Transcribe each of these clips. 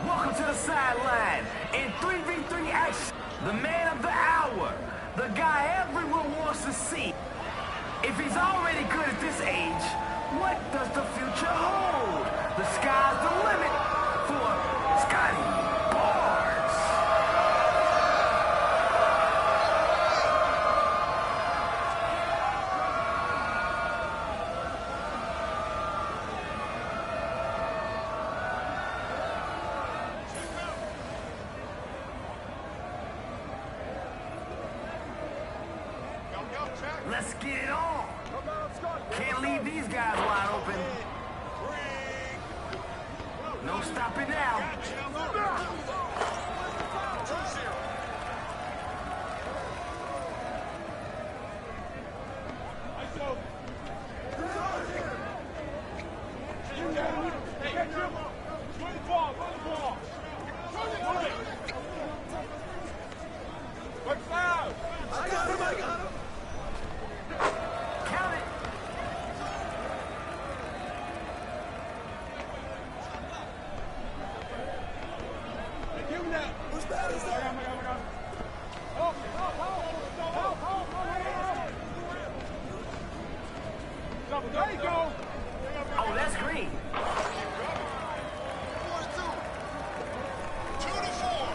Welcome to the sideline. In 3v3 action, the man of the hour, the guy everyone wants to see. If he's already good at this age, what does the future hold? The sky's the limit for Scotty Barnes. Let's get it on. Can't leave these guys wide open. No stopping now. I got him. Count it. Who's bad is that? There you go. Oh, that's green. 2 to 4.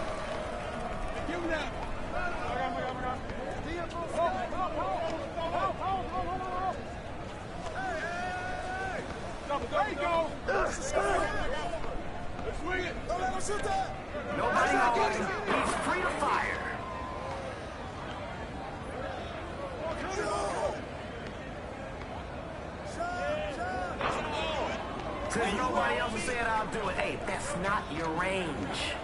Give him that. There you go. Let's Swing it. Don't let him shoot that. Nobody on him. He's free to fire. Since nobody else is saying I'll do it, hey, that's not your range.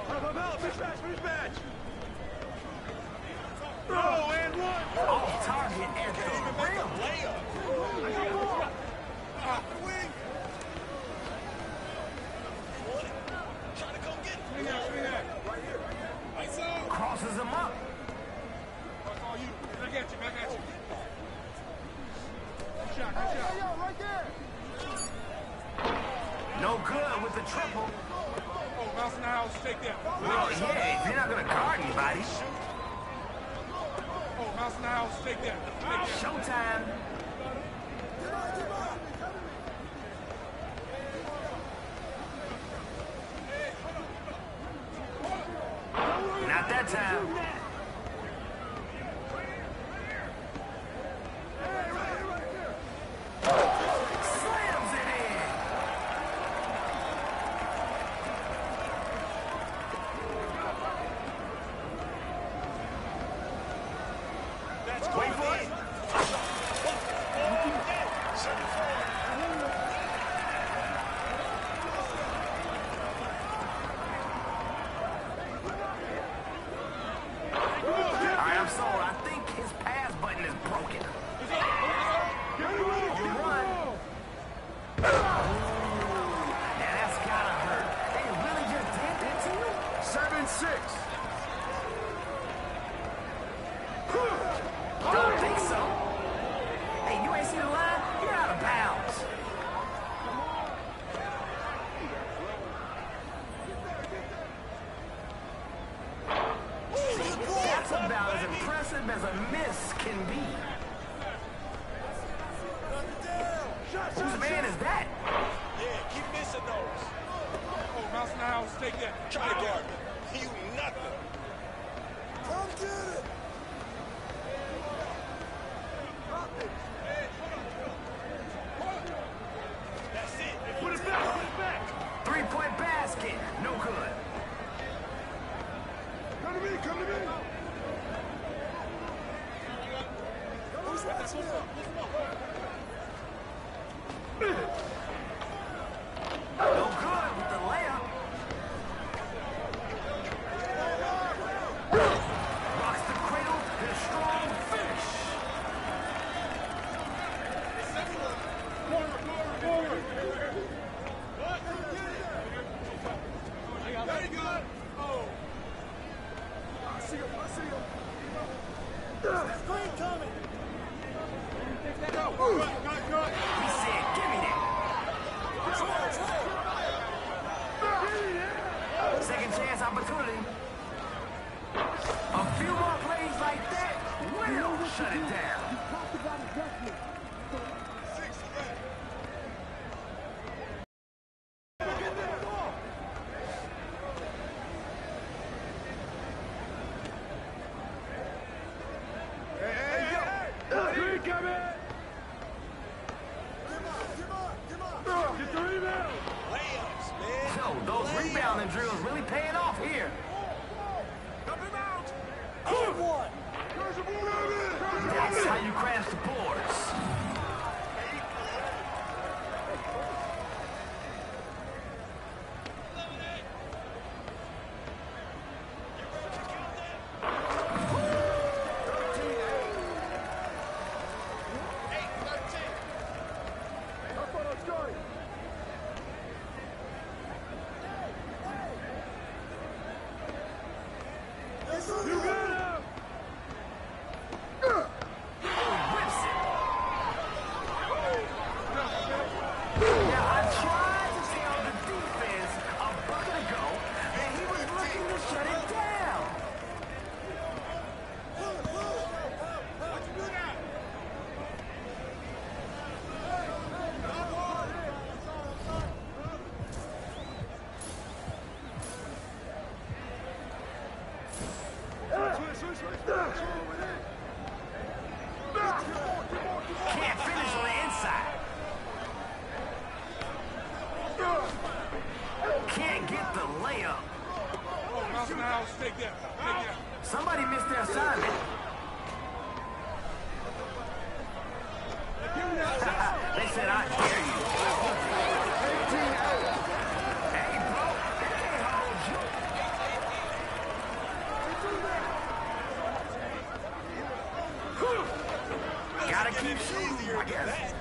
Oh, and one. Off target at the rim. Crosses him up. Back at you. Good shot. Right there. No good with the triple. Oh, mouse in the house. Take that. Well, yeah, if you're not going to guard anybody. Oh, mouse in the house. Take that. Showtime. Not that time. Slams it in. Wait for it. I'm sold. I think his pass button is broken. You run. Now that's gotta hurt. They really just did that to you? 7-6. Don't think so. Hey, you ain't seen the line? You're out of bounds. That's about as impressive as a miss can be. Whose man is that? Yeah, keep missing those. Oh, mouse in the house. Take that. Try to guard me. You nothing. Come get it. That's it. Put it back. 3-point basket. No good. Come to me. Who's watching him? No good with the layup. Screen coming. He said, give me that. Second chance opportunity. A few more plays like that will shut it down. Layups, man. So those rebounding drills really paying off here. Good one. That's how you crash the boards. Can't finish on the inside. Can't get the layup. Oh, mouse in the house, take that. Take that. Somebody missed their assignment. They said, I dare you. Hey, bro, that can't hold you. Gotta keep shooting, I guess.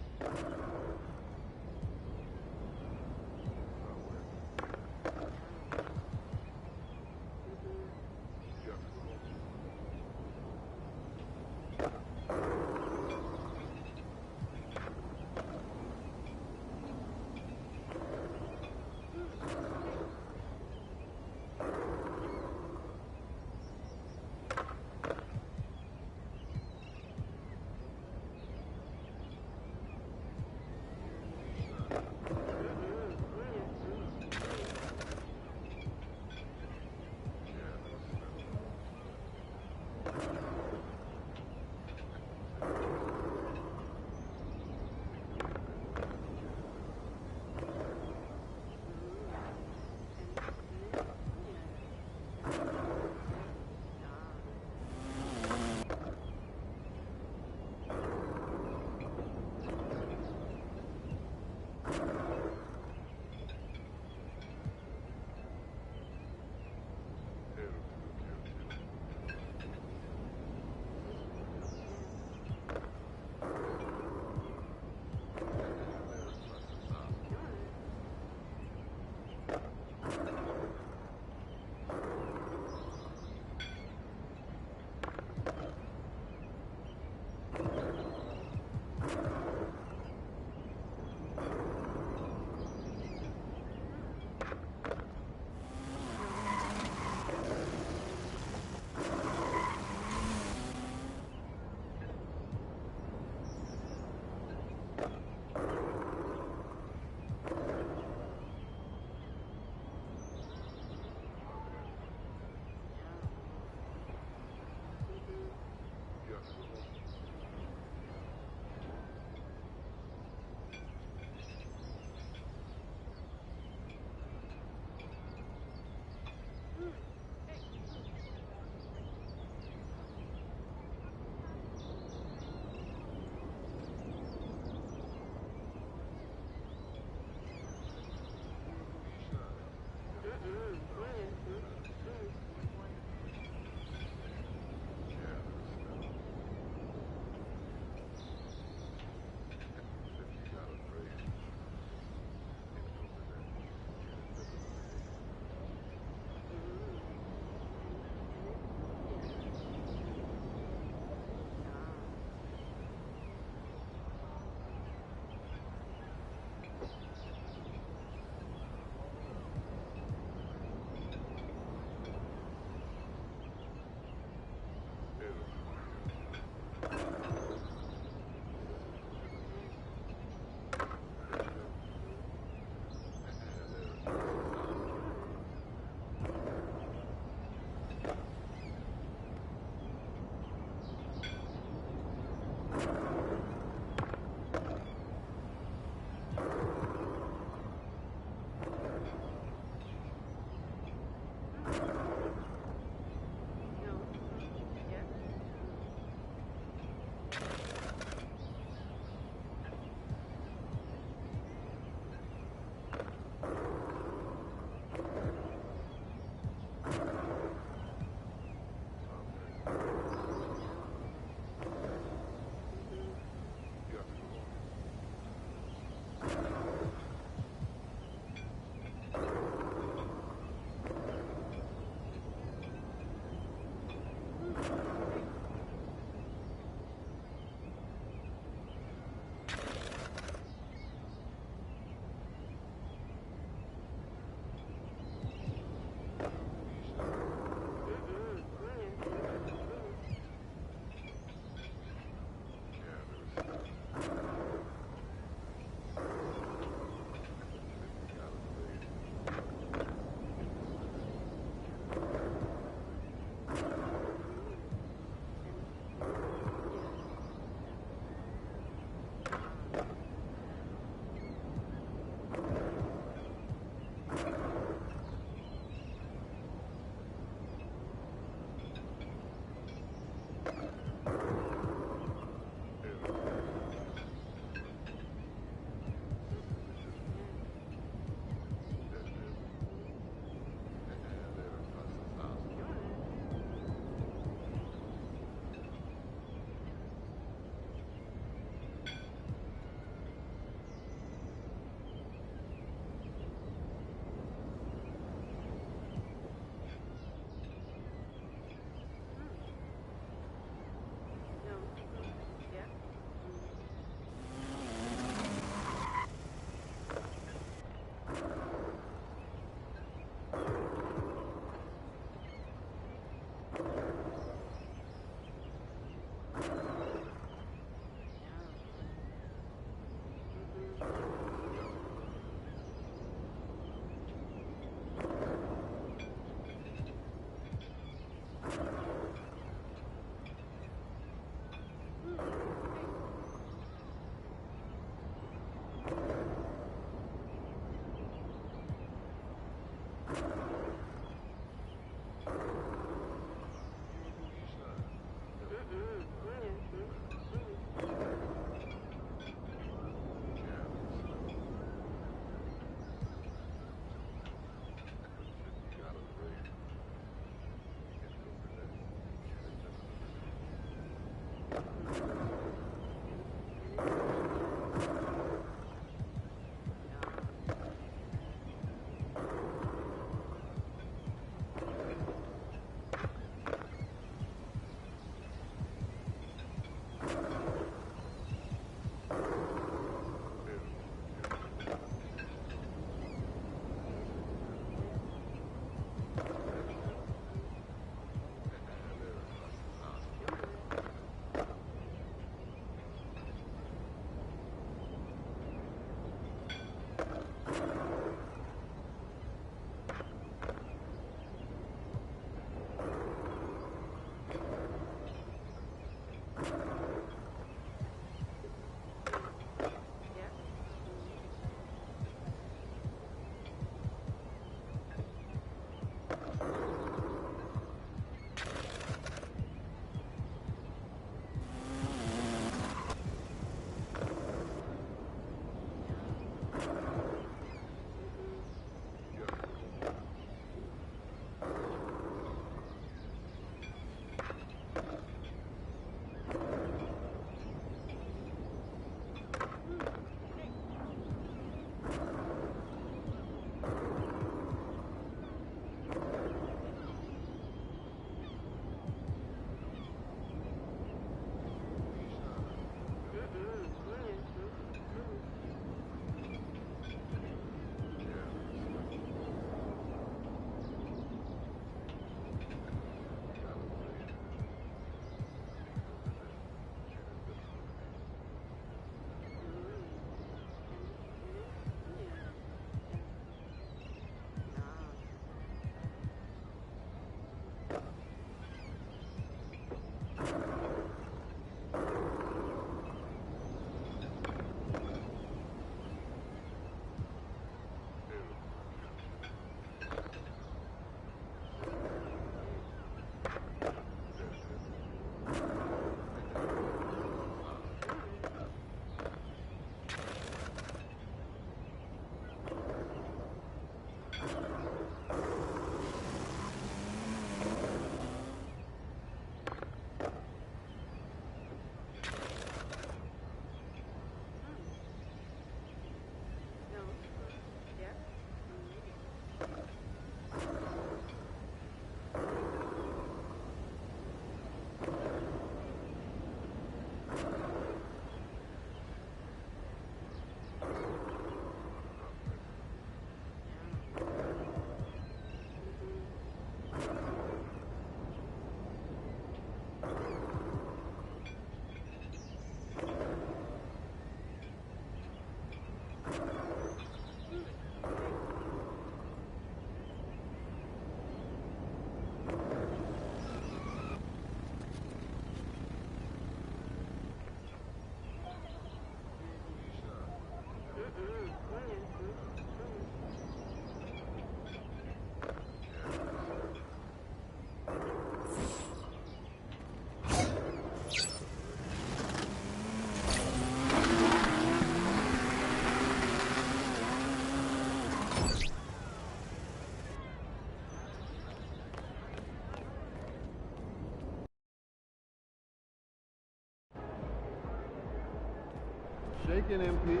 Bacon, MP.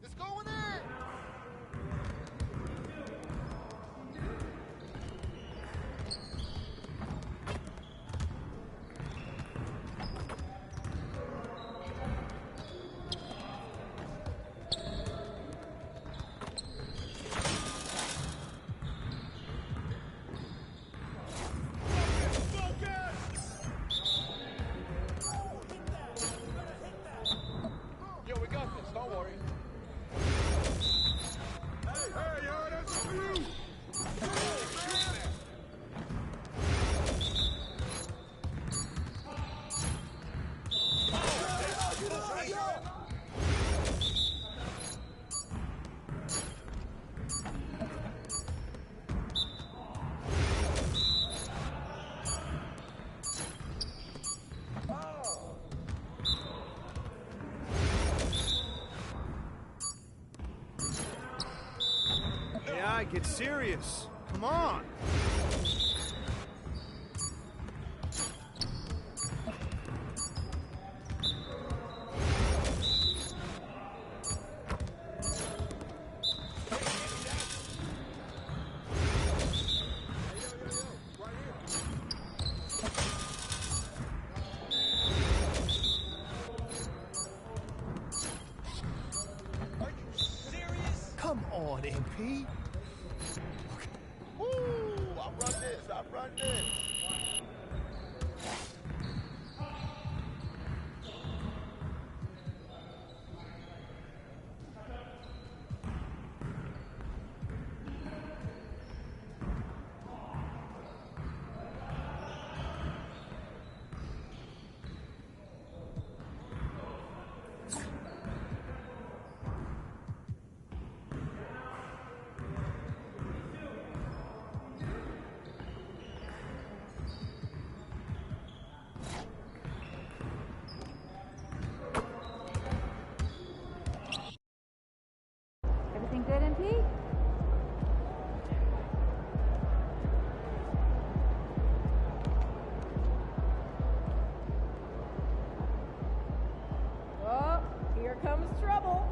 It's going in! Yo, we got this, don't worry. Hey, yo, that's for you. AI, get serious. Come on. Are you serious? Come on, MP. Woo! I run this, I run this. Everything good, MP? Oh, here comes trouble.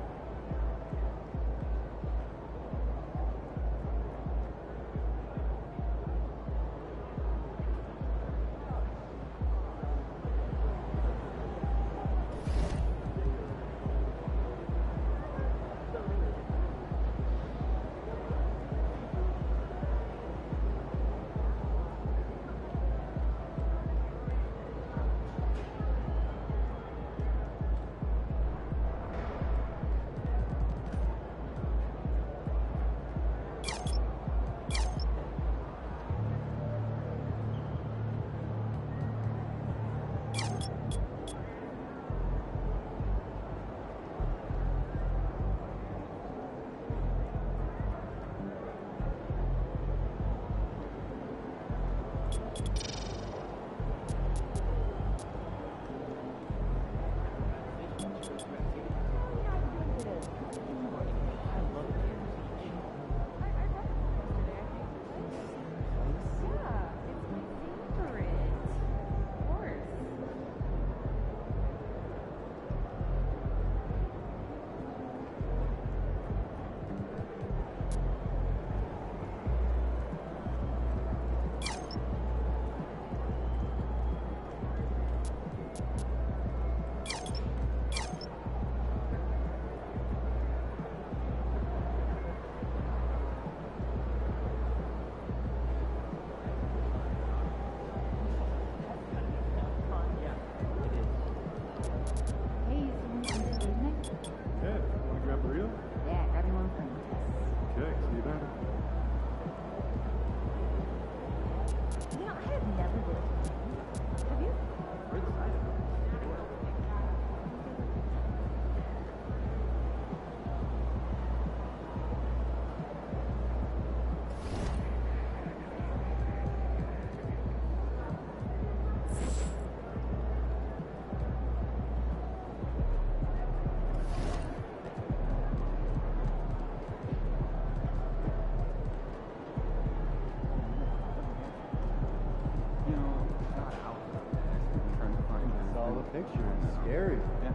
picture is scary. Yeah.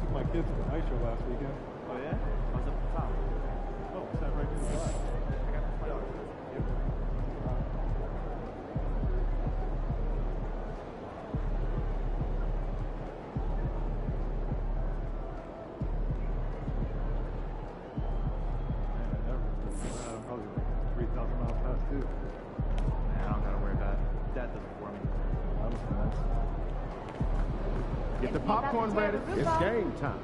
Took my kids to the night show last weekend. Oh yeah? I was up at the top. Oh, we sat right near the glass. I got the front. Yep. Probably like 3,000 miles past too. Man, I don't gotta worry about it. Dad does it for me. That was nice. Get the popcorn ready. It's game time.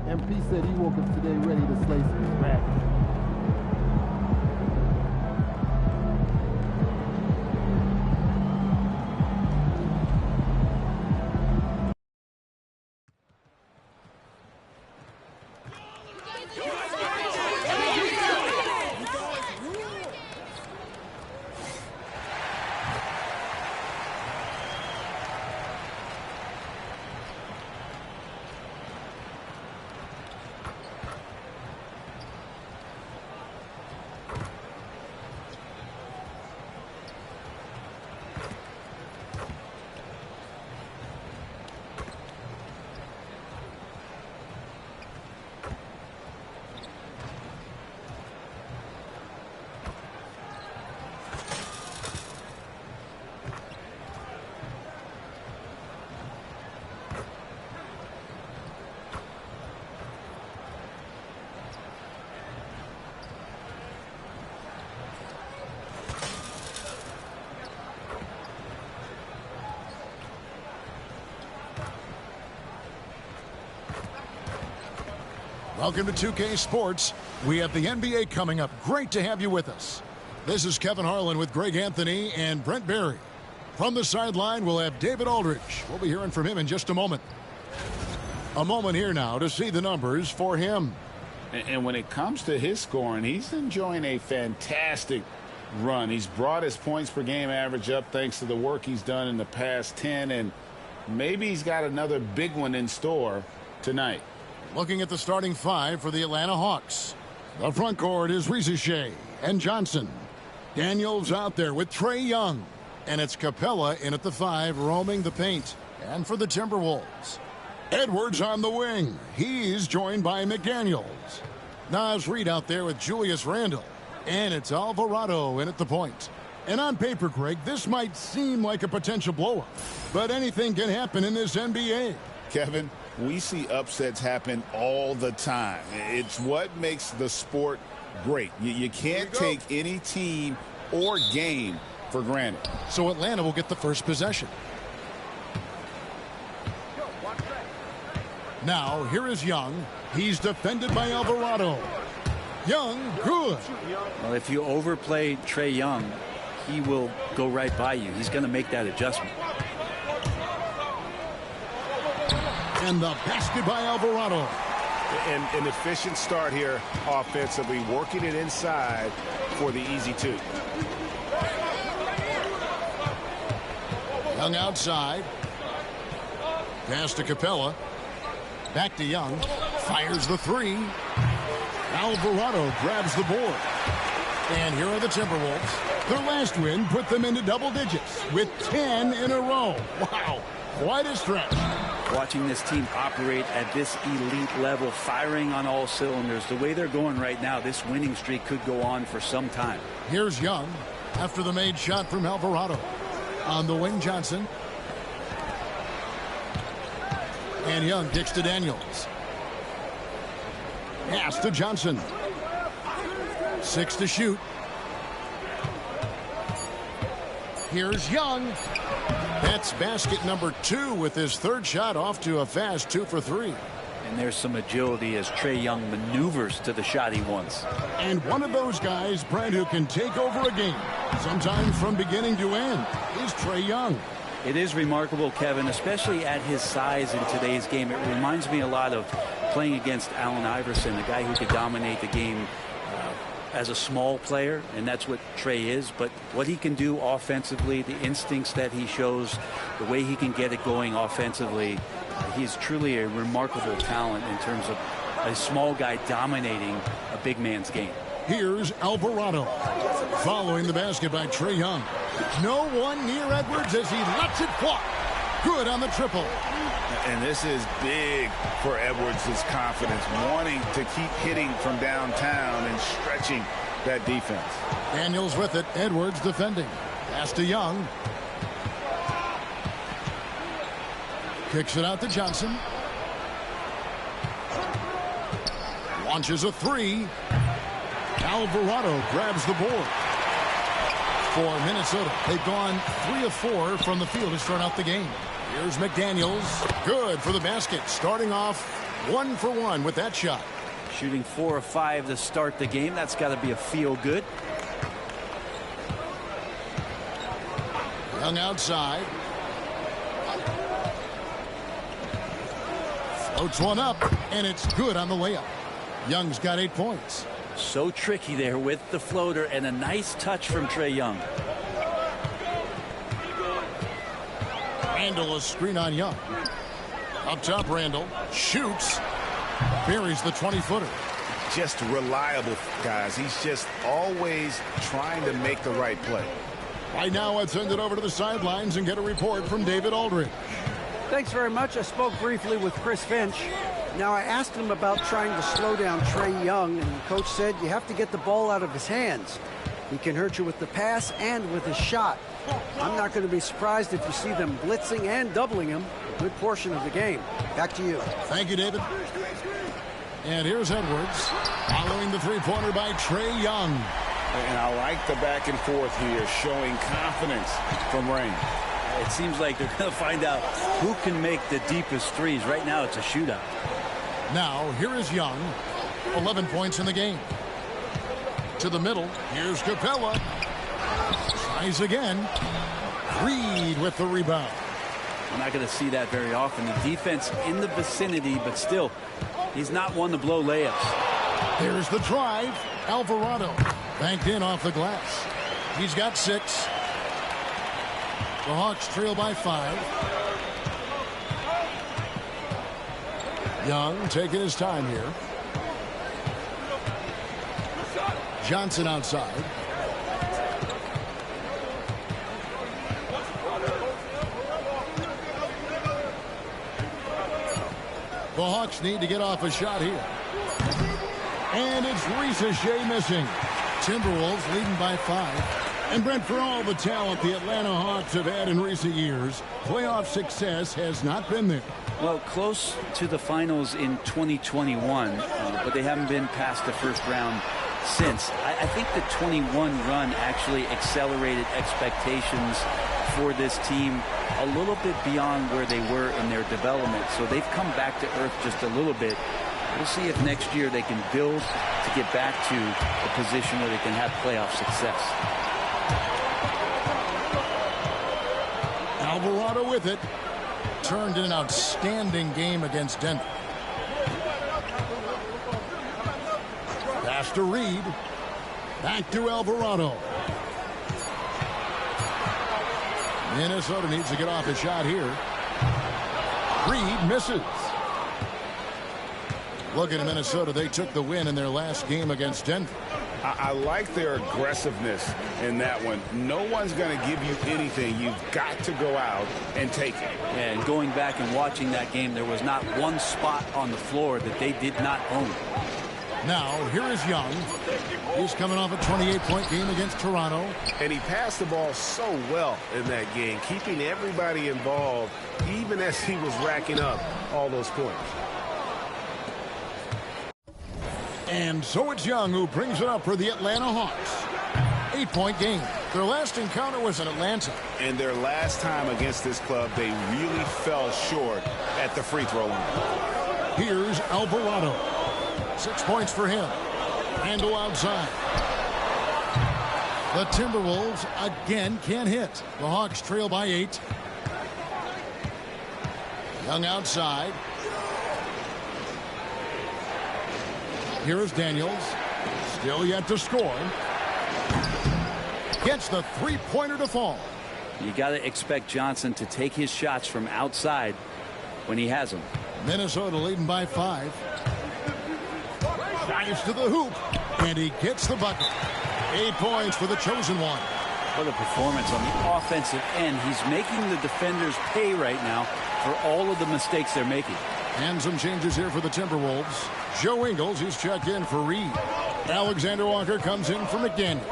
MP said he woke up today ready to slay some rabbits. Welcome to 2K Sports. We have the NBA coming up. Great to have you with us. This is Kevin Harlan with Greg Anthony and Brent Barry. From the sideline, we'll have David Aldridge. We'll be hearing from him in just a moment. A moment here now to see the numbers for him. And when it comes to his scoring, he's enjoying a fantastic run. He's brought his points per game average up thanks to the work he's done in the past 10, and maybe he's got another big one in store tonight. Looking at the starting five for the Atlanta Hawks. The front court is Rizier and Johnson. Daniels out there with Trae Young. And it's Capella in at the 5, roaming the paint. And for the Timberwolves, Edwards on the wing. He's joined by McDaniels. Naz Reid out there with Julius Randle. And it's Alvarado in at the point. And on paper, Greg, this might seem like a potential blowout. But anything can happen in this NBA. Kevin, we see upsets happen all the time. It's what makes the sport great. You can't take any team or game for granted. So Atlanta will get the first possession. Now, here is Young. He's defended by Alvarado. Young, good. Well, if you overplay Trae Young, he will go right by you. He's going to make that adjustment. And the basket by Alvarado. An efficient start here offensively, working it inside for the easy 2. Young outside. Pass to Capella. Back to Young. Fires the 3. Alvarado grabs the board. And here are the Timberwolves. Their last win put them into double digits with 10 in a row. Wow, quite a stretch. Watching this team operate at this elite level, firing on all cylinders. The way they're going right now, this winning streak could go on for some time. Here's Young after the made shot from Alvarado. On the wing, Johnson. And Young kicks to Daniels. Pass to Johnson. 6 to shoot. Here's Young. That's basket number 2 with his third shot off to a fast 2 for 3. And there's some agility as Trae Young maneuvers to the shot he wants. And one of those guys, Brent, who can take over a game, sometimes from beginning to end, is Trae Young. It is remarkable, Kevin, especially at his size in today's game. It reminds me a lot of playing against Allen Iverson, a guy who could dominate the game as a small player, and that's what Trey is. But what he can do offensively, the instincts that he shows, the way he can get it going offensively, he's truly a remarkable talent in terms of a small guy dominating a big man's game. Here's Alvarado following the basket by Trey Young. No one near Edwards as he lets it fly. Good on the triple. And this is big for Edwards' confidence, wanting to keep hitting from downtown and stretching that defense. Daniels with it. Edwards defending. Pass to Young. Kicks it out to Johnson. Launches a three. Alvarado grabs the board. For Minnesota, they've gone 3 of 4 from the field to start out the game. Here's McDaniels. Good for the basket. Starting off 1 for 1 with that shot. Shooting 4 of 5 to start the game. That's got to be a feel good. Young outside. Floats one up, and it's good on the layup. Young's got 8 points. So tricky there with the floater, and a nice touch from Trey Young. Randall, a screen on Young. Up top, Randall shoots. Buries the 20-footer. Just reliable, guys. He's just always trying to make the right play. Right now, let's send it over to the sidelines and get a report from David Aldridge. Thanks very much. I spoke briefly with Chris Finch. Now, I asked him about trying to slow down Trey Young, and the coach said you have to get the ball out of his hands. He can hurt you with the pass and with his shot. I'm not going to be surprised if you see them blitzing and doubling him a good portion of the game. Back to you. Thank you, David. And here's Edwards following the three-pointer by Trey Young. And I like the back and forth here, showing confidence from Rain. It seems like they're going to find out who can make the deepest threes. Right now, it's a shootout. Now, here is Young. 11 points in the game. To the middle. Here's Capella. Tries again. Reed with the rebound. I'm not going to see that very often. The defense in the vicinity, but still, he's not one to blow layups. Here's the drive. Alvarado banked in off the glass. He's got 6. The Hawks trail by 5. Young taking his time here. Johnson outside. The Hawks need to get off a shot here. And it's Ricochet missing. Timberwolves leading by 5. And Brent, for all the talent the Atlanta Hawks have had in recent years, playoff success has not been there. Well, close to the finals in 2021, but they haven't been past the first round since. I think the 21 run actually accelerated expectations for this team a little bit beyond where they were in their development. So they've come back to earth just a little bit. We'll see if next year they can build to get back to a position where they can have playoff success. Alvarado with it. Turned in an outstanding game against Denver. Pass to Reed. Back to Alvarado. Minnesota needs to get off a shot here. Reed misses. Looking at Minnesota, they took the win in their last game against Denver. I like their aggressiveness in that one. No one's going to give you anything. You've got to go out and take it. Yeah, and going back and watching that game, there was not one spot on the floor that they did not own. Now, here is Young. He's coming off a 28-point game against Toronto. And he passed the ball so well in that game, keeping everybody involved, even as he was racking up all those points. And so it's Young who brings it up for the Atlanta Hawks. 8-point game. Their last encounter was in Atlanta. And their last time against this club, they really fell short at the free throw line. Here's Alvarado. 6 points for him. Randall outside. The Timberwolves again can't hit. The Hawks trail by 8. Young outside. here is Daniels. Still yet to score. Gets the three-pointer to fall. You got to expect Johnson to take his shots from outside when he has them. Minnesota leading by 5. Drives to the hoop, and he gets the bucket. 8 points for the chosen one. What a performance on the offensive end. He's making the defenders pay right now for all of the mistakes they're making. And some changes here for the Timberwolves. Joe Ingles, he's checked in for Reed. Alexander Walker comes in for McDaniels.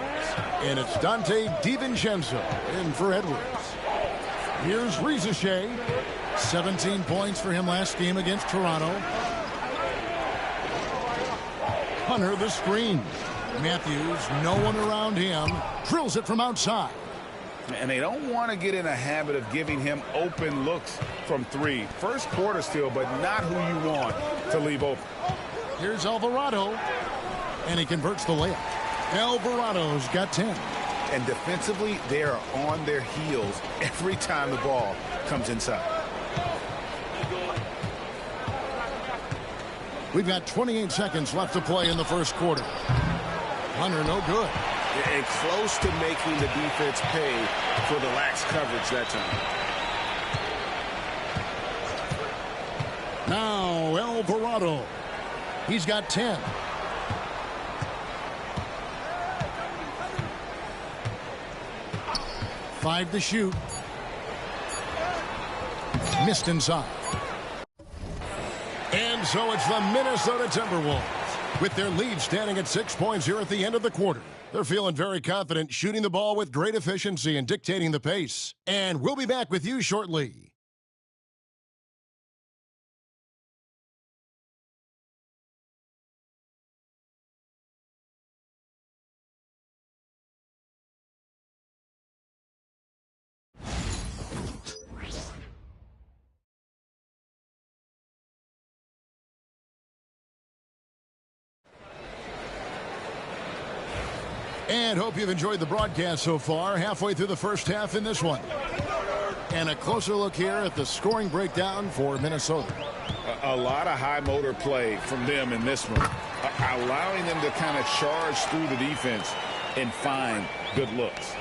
And it's Dante DiVincenzo in for Edwards. Here's Rizachet. 17 points for him last game against Toronto. Hunter the screen. Matthews, no one around him. Drills it from outside. And they don't want to get in a habit of giving him open looks from 3. First quarter still, but not who you want to leave open. Here's Alvarado. And he converts the layup. Alvarado's got 10. And defensively, they are on their heels every time the ball comes inside. We've got 28 seconds left to play in the first quarter. Hunter, no good. And close to making the defense pay for the lax coverage that time. Now Alvarado. He's got 10. Five to shoot. Missed inside. And so it's the Minnesota Timberwolves with their lead standing at 6 points here at the end of the quarter. They're feeling very confident, shooting the ball with great efficiency and dictating the pace. And we'll be back with you shortly. And hope you've enjoyed the broadcast so far. Halfway through the first half in this one. And a closer look here at the scoring breakdown for Minnesota. A lot of high motor play from them in this one. Allowing them to kind of charge through the defense and find good looks.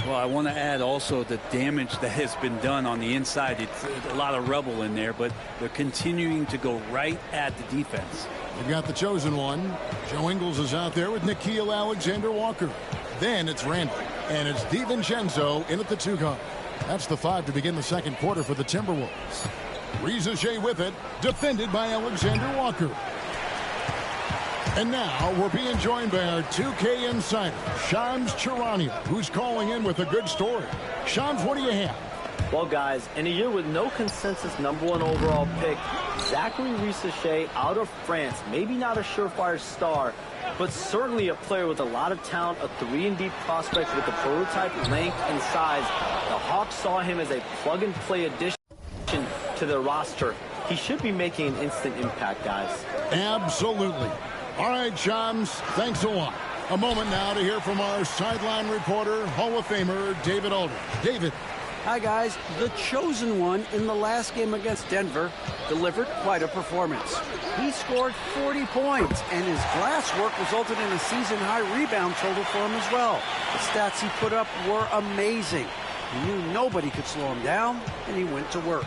Well, I want to add also the damage that has been done on the inside. It's a lot of rubble in there, but they're continuing to go right at the defense. They've got the chosen one. Joe Ingles is out there with Nickeil Alexander-Walker. Then it's Randall, and it's DiVincenzo in at the 2 guard. That's the 5 to begin the second quarter for the Timberwolves. Rizachet with it, defended by Alexander-Walker. And now we're being joined by our 2K insider, Shams Charania, who's calling in with a good story. Shams, what do you have? Well, guys, in a year with no consensus #1 overall pick, Zachary Rizachet out of France, maybe not a surefire star, but certainly a player with a lot of talent, a 3-and-D prospect with the prototype length and size. The Hawks saw him as a plug-and-play addition to their roster. He should be making an instant impact, guys. Absolutely. All right, Shams, thanks a lot. A moment now to hear from our sideline reporter, Hall of Famer David Aldridge. David. Hi, guys. The chosen one in the last game against Denver delivered quite a performance. He scored 40 points, and his glass work resulted in a season-high rebound total for him as well. The stats he put up were amazing. He knew nobody could slow him down, and he went to work.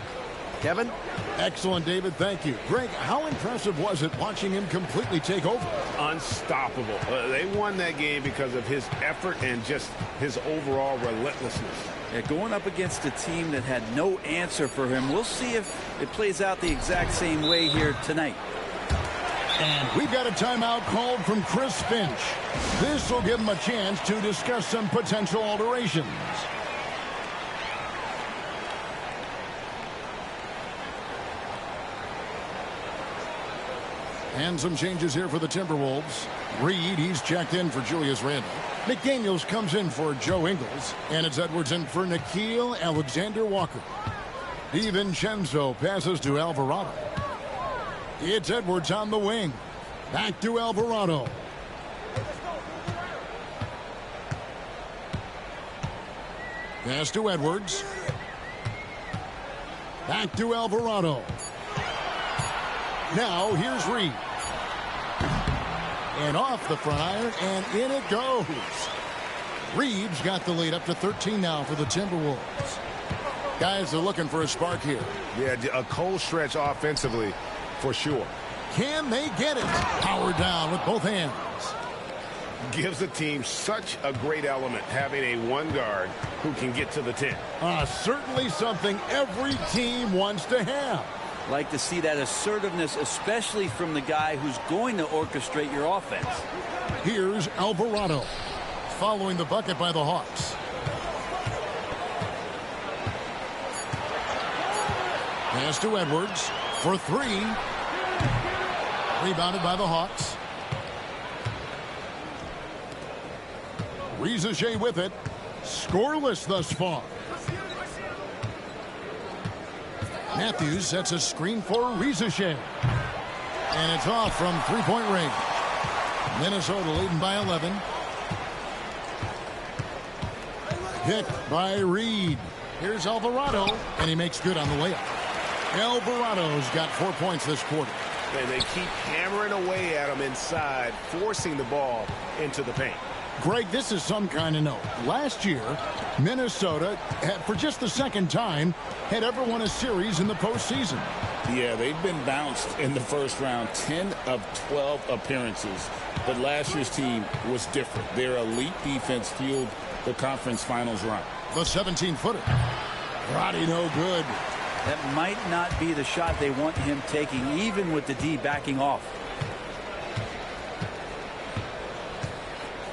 Kevin? Excellent, David. Thank you. Greg, how impressive was it watching him completely take over? Unstoppable. They won that game because of his effort and just his overall relentlessness. Yeah, going up against a team that had no answer for him. We'll see if it plays out the exact same way here tonight. And we've got a timeout called from Chris Finch. This will give him a chance to discuss some potential alterations. And some changes here for the Timberwolves. Reed, he's checked in for Julius Randle. McDaniels comes in for Joe Ingles. And it's Edwards in for Nickeil Alexander-Walker. DiVincenzo passes to Alvarado. It's Edwards on the wing. Back to Alvarado. Pass to Edwards. Back to Alvarado. Now here's Reed. And off the front iron, and in it goes. Reeves got the lead up to 13 now for the Timberwolves. Guys are looking for a spark here. Yeah, a cold stretch offensively for sure. Can they get it? Power down with both hands. Gives the team such a great element having a one guard who can get to the 10. Certainly something every team wants to have. Like to see that assertiveness, especially from the guy who's going to orchestrate your offense. Here's Alvarado following the bucket by the Hawks. Pass to Edwards for three. Rebounded by the Hawks. Rizachet with it. Scoreless thus far. Matthews sets a screen for Rizachet. And it's off from three-point range. Minnesota leading by 11. Picked by Reed. Here's Alvarado, and he makes good on the layup. Alvarado's got 4 points this quarter. And they keep hammering away at him inside, forcing the ball into the paint. Greg, this is some kind of note. Last year, Minnesota, for just the second time, had ever won a series in the postseason. Yeah, they've been bounced in the first round, 10 of 12 appearances. But last year's team was different. Their elite defense fueled the conference finals run. The 17-footer. Roddy no good. That might not be the shot they want him taking, even with the D backing off.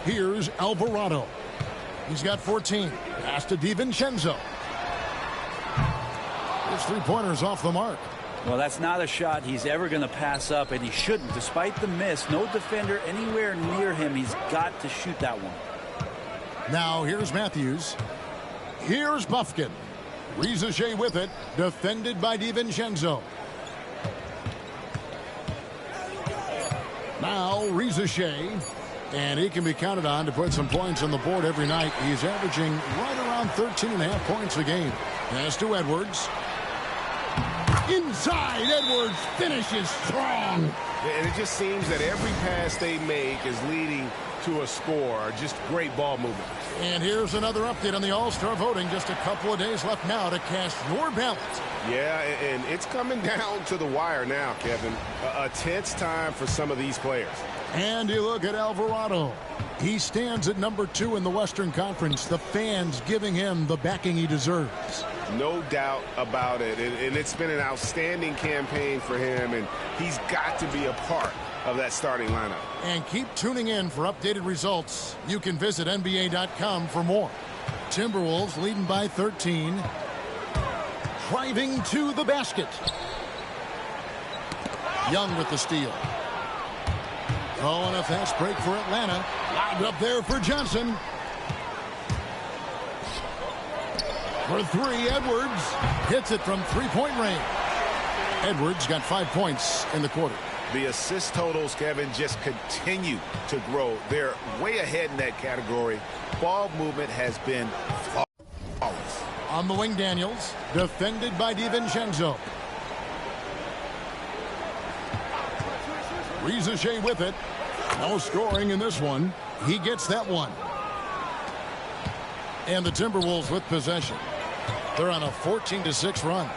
Here's Alvarado. He's got 14. Pass to DiVincenzo. His three-pointer's off the mark. Well, that's not a shot he's ever going to pass up, and he shouldn't. Despite the miss, no defender anywhere near him. He's got to shoot that one. Now here's Matthews. Here's Buffkin. Rizachet with it. Defended by DiVincenzo. Now Rizachet. And he can be counted on to put some points on the board every night. He's averaging right around 13.5 points a game. Pass to Edwards. Inside, Edwards finishes strong. And it just seems that every pass they make is leading to a score. Just great ball movement. And here's another update on the All-Star voting. Just a couple of days left now to cast your ballot. Yeah, and it's coming down to the wire now, Kevin. A tense time for some of these players. And you look at Alvarado. He stands at number 2 in the Western Conference. The fans giving him the backing he deserves. No doubt about it. And it's been an outstanding campaign for him, and he's got to be a part of that starting lineup. And keep tuning in for updated results. You can visit NBA.com for more. Timberwolves leading by 13. Driving to the basket. Young with the steal. Oh, and a fast break for Atlanta. Lobbed up there for Johnson. For three, Edwards hits it from three-point range. Edwards got 5 points in the quarter. The assist totals, Kevin, just continue to grow. They're way ahead in that category. Ball movement has been flawless. On the wing, Daniels, defended by DiVincenzo. Rizachet with it. No scoring in this one. He gets that one. And the Timberwolves with possession. They're on a 14-6 run.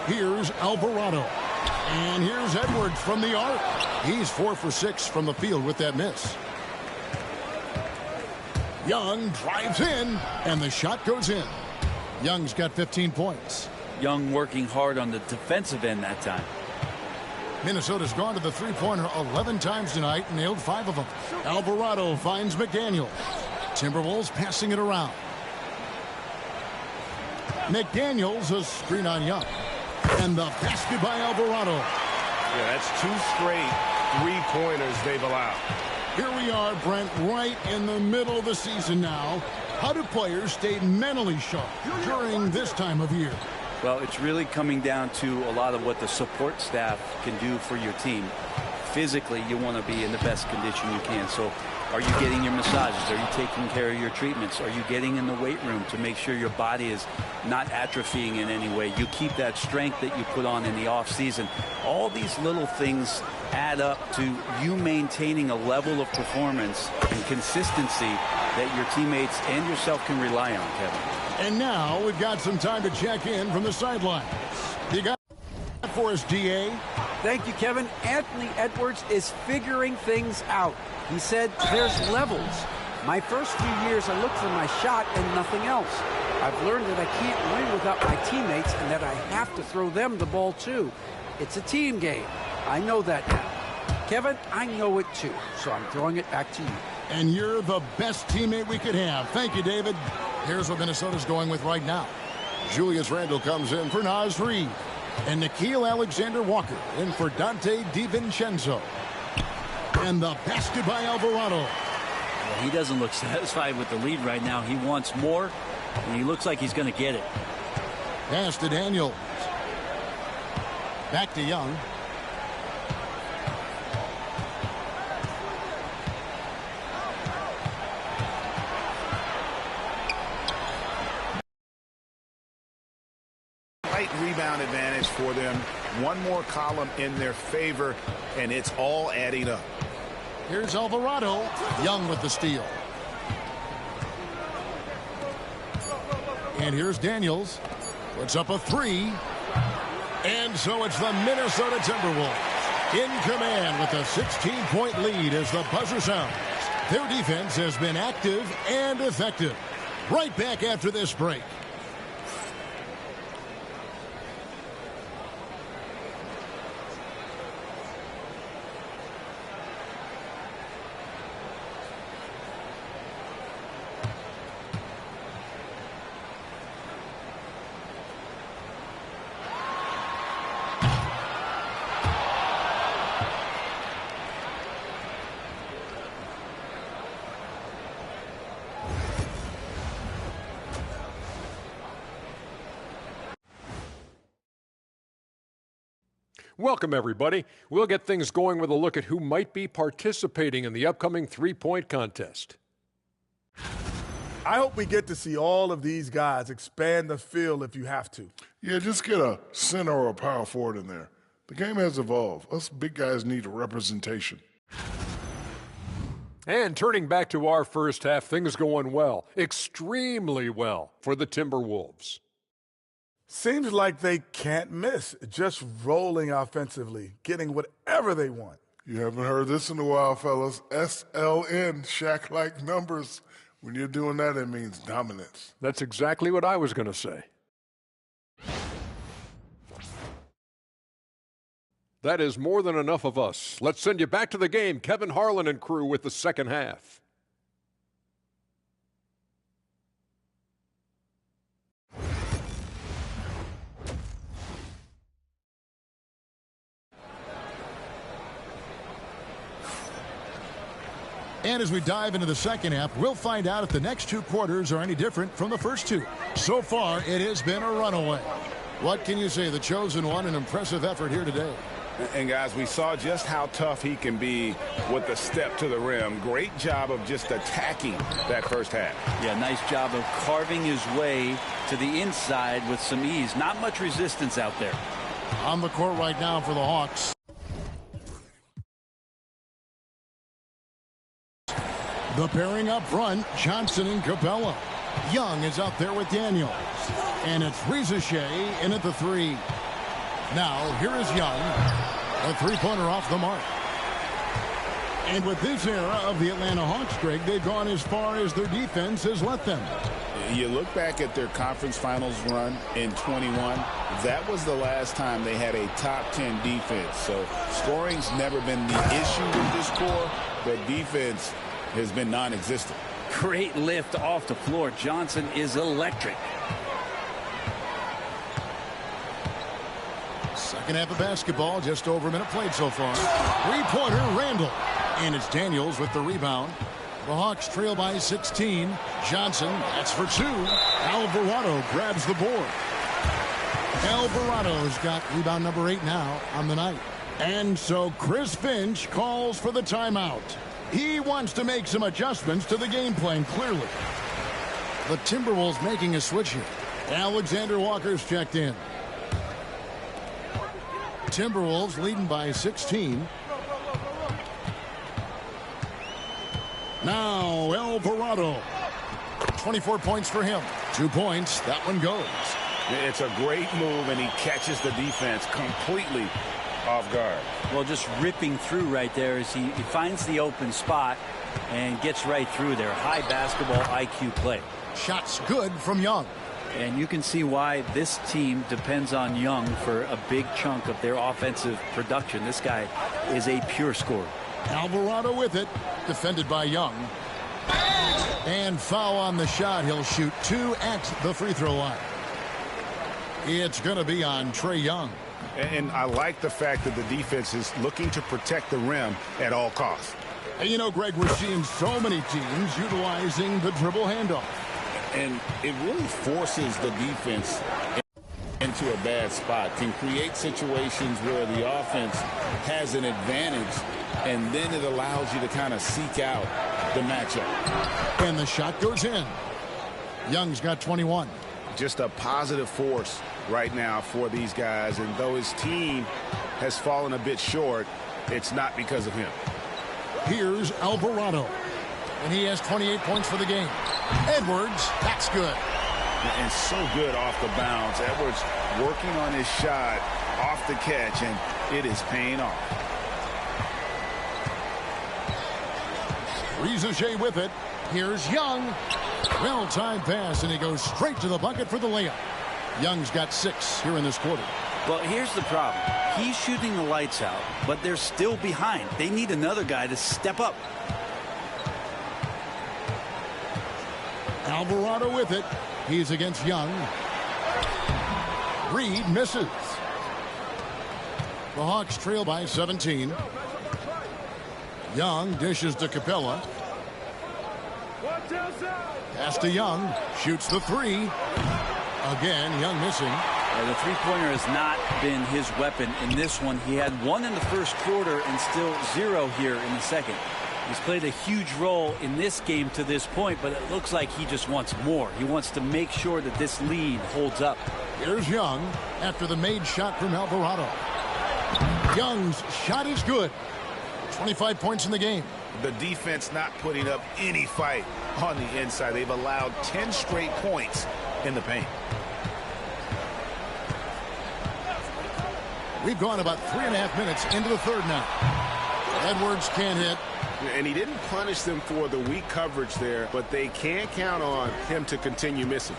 Here's Alvarado. And here's Edwards from the arc. He's 4 for 6 from the field with that miss. Young drives in, and the shot goes in. Young's got 15 points. Young working hard on the defensive end that time. Minnesota's gone to the three-pointer 11 times tonight and nailed 5 of them. Alvarado finds McDaniel. Timberwolves passing it around. McDaniels a screen on Young. And the basket by Alvarado. Yeah, that's 2 straight three-pointers they've allowed. Here we are, Brent, right in the middle of the season now. How do players stay mentally sharp during this time of year? Well, it's really coming down to a lot of what the support staff can do for your team. Physically, you want to be in the best condition you can. So Are you getting your massages? Are you taking care of your treatments? Are you getting in the weight room to make sure your body is not atrophying in any way? You keep that strength that you put on in the off season. All these little things add up to you maintaining a level of performance and consistency that your teammates and yourself can rely on, Kevin. And now we've got some time to check in from the sidelines. You got for us, DA? Thank you, Kevin. Anthony Edwards is figuring things out. He said there's levels. My first few years, I looked for my shot and nothing else. I've learned that I can't win without my teammates and that I have to throw them the ball too. It's a team game. I know that now. Kevin, I know it too, so I'm throwing it back to you. And you're the best teammate we could have. Thank you, David. Here's what Minnesota's going with right now. Julius Randle comes in for Naz Reid. And Nickeil Alexander-Walker in for Dante DiVincenzo. And the basket by Alvarado. Well, he doesn't look satisfied with the lead right now. He wants more, and he looks like he's going to get it. Pass to Daniels. Back to Young. Rebound advantage for them. One more column in their favor, and it's all adding up. Here's Alvarado. Young with the steal. And here's Daniels. Puts up a three. And so it's the Minnesota Timberwolves in command with a 16-point lead as the buzzer sounds. Their defense has been active and effective. Right back after this break. Welcome, everybody. We'll get things going with a look at who might be participating in the upcoming three-point contest. I hope we get to see all of these guys expand the field if you have to. Yeah, just get a center or a power forward in there. The game has evolved. Us big guys need representation. And turning back to our first half, things going well, extremely well for the Timberwolves. Seems like they can't miss, just rolling offensively, getting whatever they want. You haven't heard this in a while, fellas. SLN, Shaq-like numbers. When you're doing that, it means dominance. That's exactly what I was going to say. That is more than enough of us. Let's send you back to the game. Kevin Harlan and crew with the second half. And as we dive into the second half, we'll find out if the next two quarters are any different from the first two. So far, it has been a runaway. What can you say? The chosen one, an impressive effort here today. And guys, we saw just how tough he can be with the step to the rim. Great job of just attacking that first half. Yeah, nice job of carving his way to the inside with some ease. Not much resistance out there. On the court right now for the Hawks. The pairing up front, Johnson and Capella. Young is out there with Daniels. And it's Risache in at the three. Now, here is Young. A three-pointer off the mark. And with this era of the Atlanta Hawks, Greg, they've gone as far as their defense has let them. You look back at their conference finals run in 21, that was the last time they had a top 10 defense. So scoring's never been the issue with this core, but defense has been non-existent. Great lift off the floor. Johnson is electric. Second half of basketball, just over a minute played so far. Three-pointer, Randle. And it's Daniels with the rebound. The Hawks trail by 16. Johnson, that's for two. Alvarado grabs the board. Alvarado's got rebound number 8 now on the night. And so Chris Finch calls for the timeout. He wants to make some adjustments to the game plan, clearly. The Timberwolves making a switch here. Alexander Walker's checked in. Timberwolves leading by 16. Now Alvarado. 24 points for him. 2 points. That one goes. It's a great move, and he catches the defense completely off guard. Well, just ripping through right there as he finds the open spot and gets right through there. High basketball IQ play. Shots good from Young. And you can see why this team depends on Young for a big chunk of their offensive production. This guy is a pure scorer. Alvarado with it. Defended by Young. And foul on the shot. He'll shoot 2 at the free throw line. It's going to be on Trae Young. And I like the fact that the defense is looking to protect the rim at all costs. And you know, Greg, we're seeing so many teams utilizing the dribble handoff. And it really forces the defense into a bad spot, can create situations where the offense has an advantage, and then it allows you to kind of seek out the matchup. And the shot goes in. Young's got 21. Just a positive force right now for these guys, and though his team has fallen a bit short, it's not because of him. Here's Alvarado, and he has 28 points for the game. Edwards, that's good. And so good off the bounce. Edwards working on his shot off the catch, and it is paying off. Rizachet with it. Here's Young. Well-timed pass, and he goes straight to the bucket for the layup. Young's got 6 here in this quarter. Well, here's the problem. He's shooting the lights out, but they're still behind. They need another guy to step up. Alvarado with it. He's against Young. Reed misses. The Hawks trail by 17. Young dishes to Capella. Pass to Young. Shoots the 3. Again, Young missing. The three-pointer has not been his weapon in this one. He had 1 in the first quarter and still 0 here in the second. He's played a huge role in this game to this point, but it looks like he just wants more. He wants to make sure that this lead holds up. Here's Young after the made shot from Alvarado. Young's shot is good. 25 points in the game. The defense not putting up any fight on the inside. They've allowed 10 straight points in the paint. We've gone about 3.5 minutes into the third now. Edwards can't hit. And he didn't punish them for the weak coverage there, but they can't count on him to continue missing.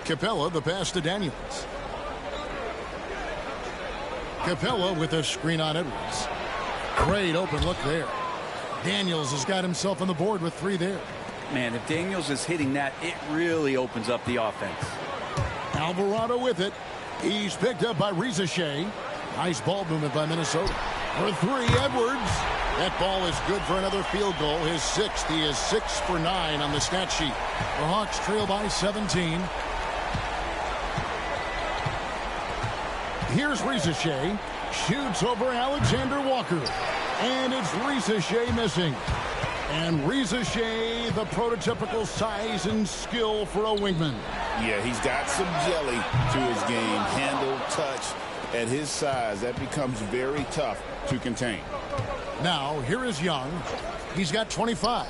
Capella, the pass to Daniels. Capella with a screen on Edwards. Great open look there. Daniels has got himself on the board with 3 there. Man, if Daniels is hitting that, it really opens up the offense. Alvarado with it. He's picked up by Rizachet. Nice ball movement by Minnesota. For 3, Edwards. That ball is good for another field goal. His 6th. He is 6 for 9 on the stat sheet. The Hawks trail by 17. Here's Rizachet. Shoots over Alexander Walker. And it's Rizachet missing. And Rizachet, the prototypical size and skill for a wingman. Yeah, he's got some jelly to his game. Handle, touch. At his size, that becomes very tough to contain. Now, here is Young. He's got 25.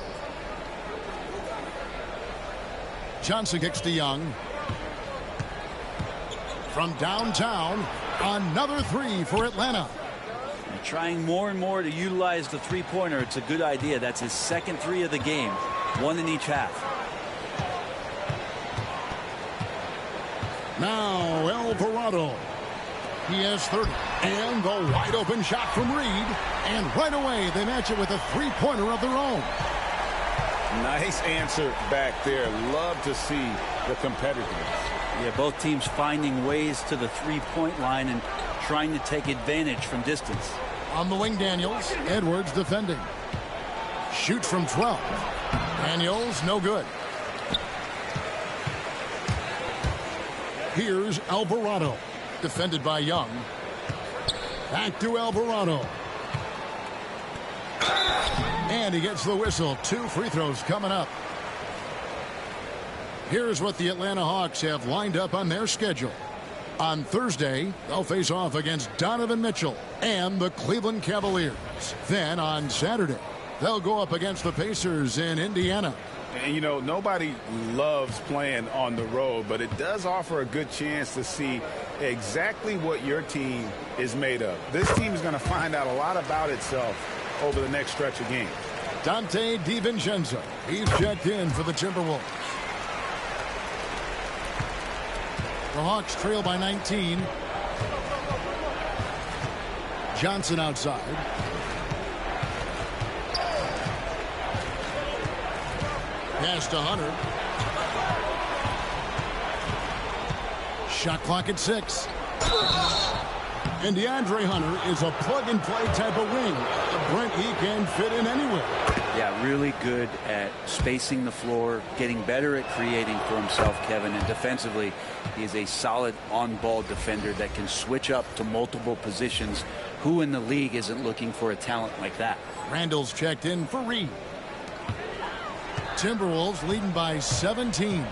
Johnson kicks to Young. From downtown, another 3 for Atlanta. They're trying more and more to utilize the three-pointer. It's a good idea. That's his second 3 of the game. 1 in each half. Now Alvarado. He has 30. And the wide open shot from Reed. And right away they match it with a three-pointer of their own. Nice answer back there. Love to see the competitiveness. Yeah, both teams finding ways to the three-point line and trying to take advantage from distance. On the wing, Daniels. Edwards defending. Shoots from 12. Daniels, no good. Here's Alvarado. Defended by Young. Back to Alvarado. And he gets the whistle. 2 free throws coming up. Here's what the Atlanta Hawks have lined up on their schedule. On Thursday, they'll face off against Donovan Mitchell and the Cleveland Cavaliers. Then on Saturday, they'll go up against the Pacers in Indiana. And, you know, nobody loves playing on the road, but it does offer a good chance to see exactly what your team is made of. This team is going to find out a lot about itself over the next stretch of games. Dante DiVincenzo, he's checked in for the Timberwolves. The Hawks trail by 19. Johnson outside. Pass to Hunter. Shot clock at 6. And DeAndre Hunter is a plug-and-play type of wing. Brent, he can fit in anywhere. Yeah, really good at spacing the floor, getting better at creating for himself, Kevin. And defensively, he is a solid on-ball defender that can switch up to multiple positions. Who in the league isn't looking for a talent like that? Randall's checked in for Reed. Timberwolves leading by 17.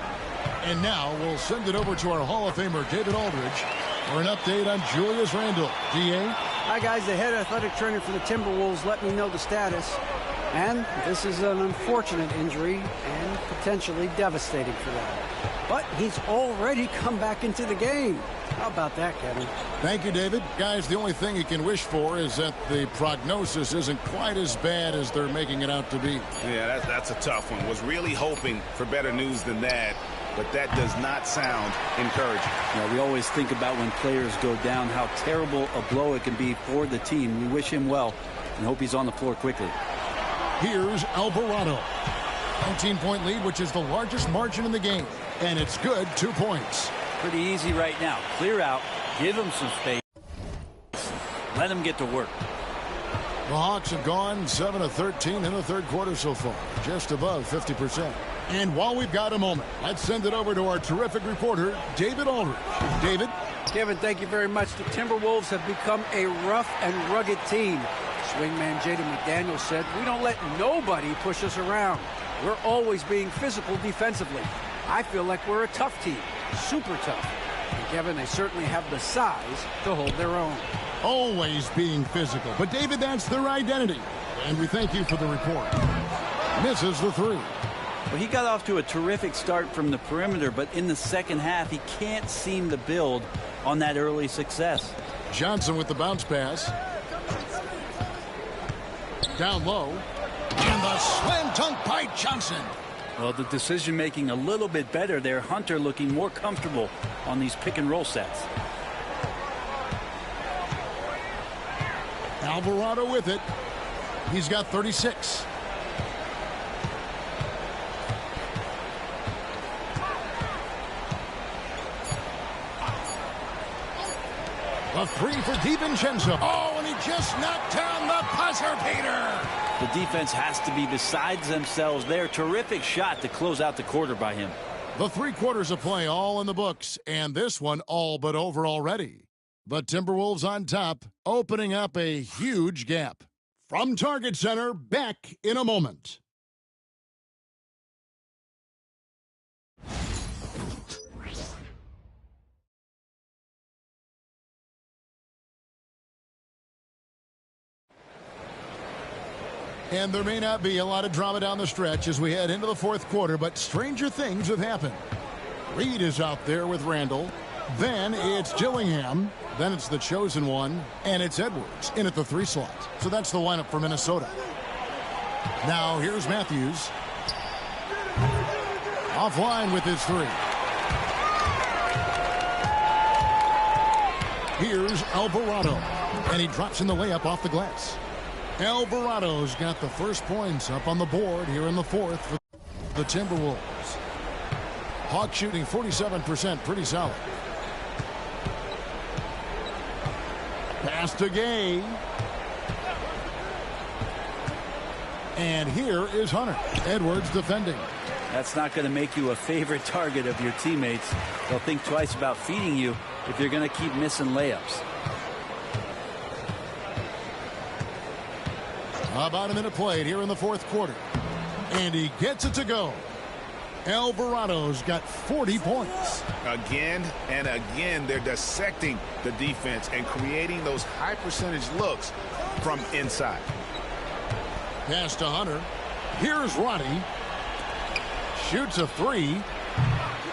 And now we'll send it over to our Hall of Famer, David Aldridge, for an update on Julius Randle. DA? Hi, guys. The head athletic trainer for the Timberwolves let me know the status. And this is an unfortunate injury and potentially devastating for them. But he's already come back into the game. How about that, Kevin? Thank you, David. Guys, the only thing you can wish for is that the prognosis isn't quite as bad as they're making it out to be. Yeah, that's a tough one. Was really hoping for better news than that, but that does not sound encouraging. Yeah, we always think about when players go down, how terrible a blow it can be for the team. We wish him well and hope he's on the floor quickly. Here's Alvarado. 19-point lead, which is the largest margin in the game. And it's good, 2 points. Pretty easy right now. Clear out, give him some space, let him get to work. The Hawks have gone 7 of 13 in the third quarter so far, just above 50%. And while we've got a moment, let's send it over to our terrific reporter, David Aldridge. David? Kevin, thank you very much. The Timberwolves have become a rough and rugged team. Swingman Jaden McDaniels said, "We don't let nobody push us around. We're always being physical defensively. I feel like we're a tough team, super tough." And Kevin, they certainly have the size to hold their own. Always being physical. But David, that's their identity. And we thank you for the report. Misses the 3. Well, he got off to a terrific start from the perimeter, but in the second half, he can't seem to build on that early success. Johnson with the bounce pass. Down low. And the slam dunk by Johnson. Well, the decision-making a little bit better there. Hunter looking more comfortable on these pick-and-roll sets. Alvarado with it. He's got 36. A 3 for DiVincenzo. Oh, and he just knocked down the buzzer beater. The defense has to be besides themselves there. Terrific shot to close out the quarter by him. The 3 quarters of play all in the books, and this one all but over already. The Timberwolves on top, opening up a huge gap. From Target Center, back in a moment. And there may not be a lot of drama down the stretch as we head into the fourth quarter, but stranger things have happened. Reed is out there with Randall. Then it's Dillingham. Then it's the chosen one, and it's Edwards in at the 3 slot. So that's the lineup for Minnesota. Now here's Matthews. Offline with his 3. Here's Alvarado, and he drops in the layup off the glass. Alvarado's got the first points up on the board here in the fourth for the Timberwolves. Hawks shooting 47%, pretty solid. Pass to Gay. And here is Hunter. Edwards defending. That's not going to make you a favorite target of your teammates. They'll think twice about feeding you if you're going to keep missing layups. About a minute played here in the fourth quarter. And he gets it to go. Alvarado's got 40 points. Again and again, they're dissecting the defense and creating those high percentage looks from inside. Pass to Hunter. Here's Roddy. Shoots a three.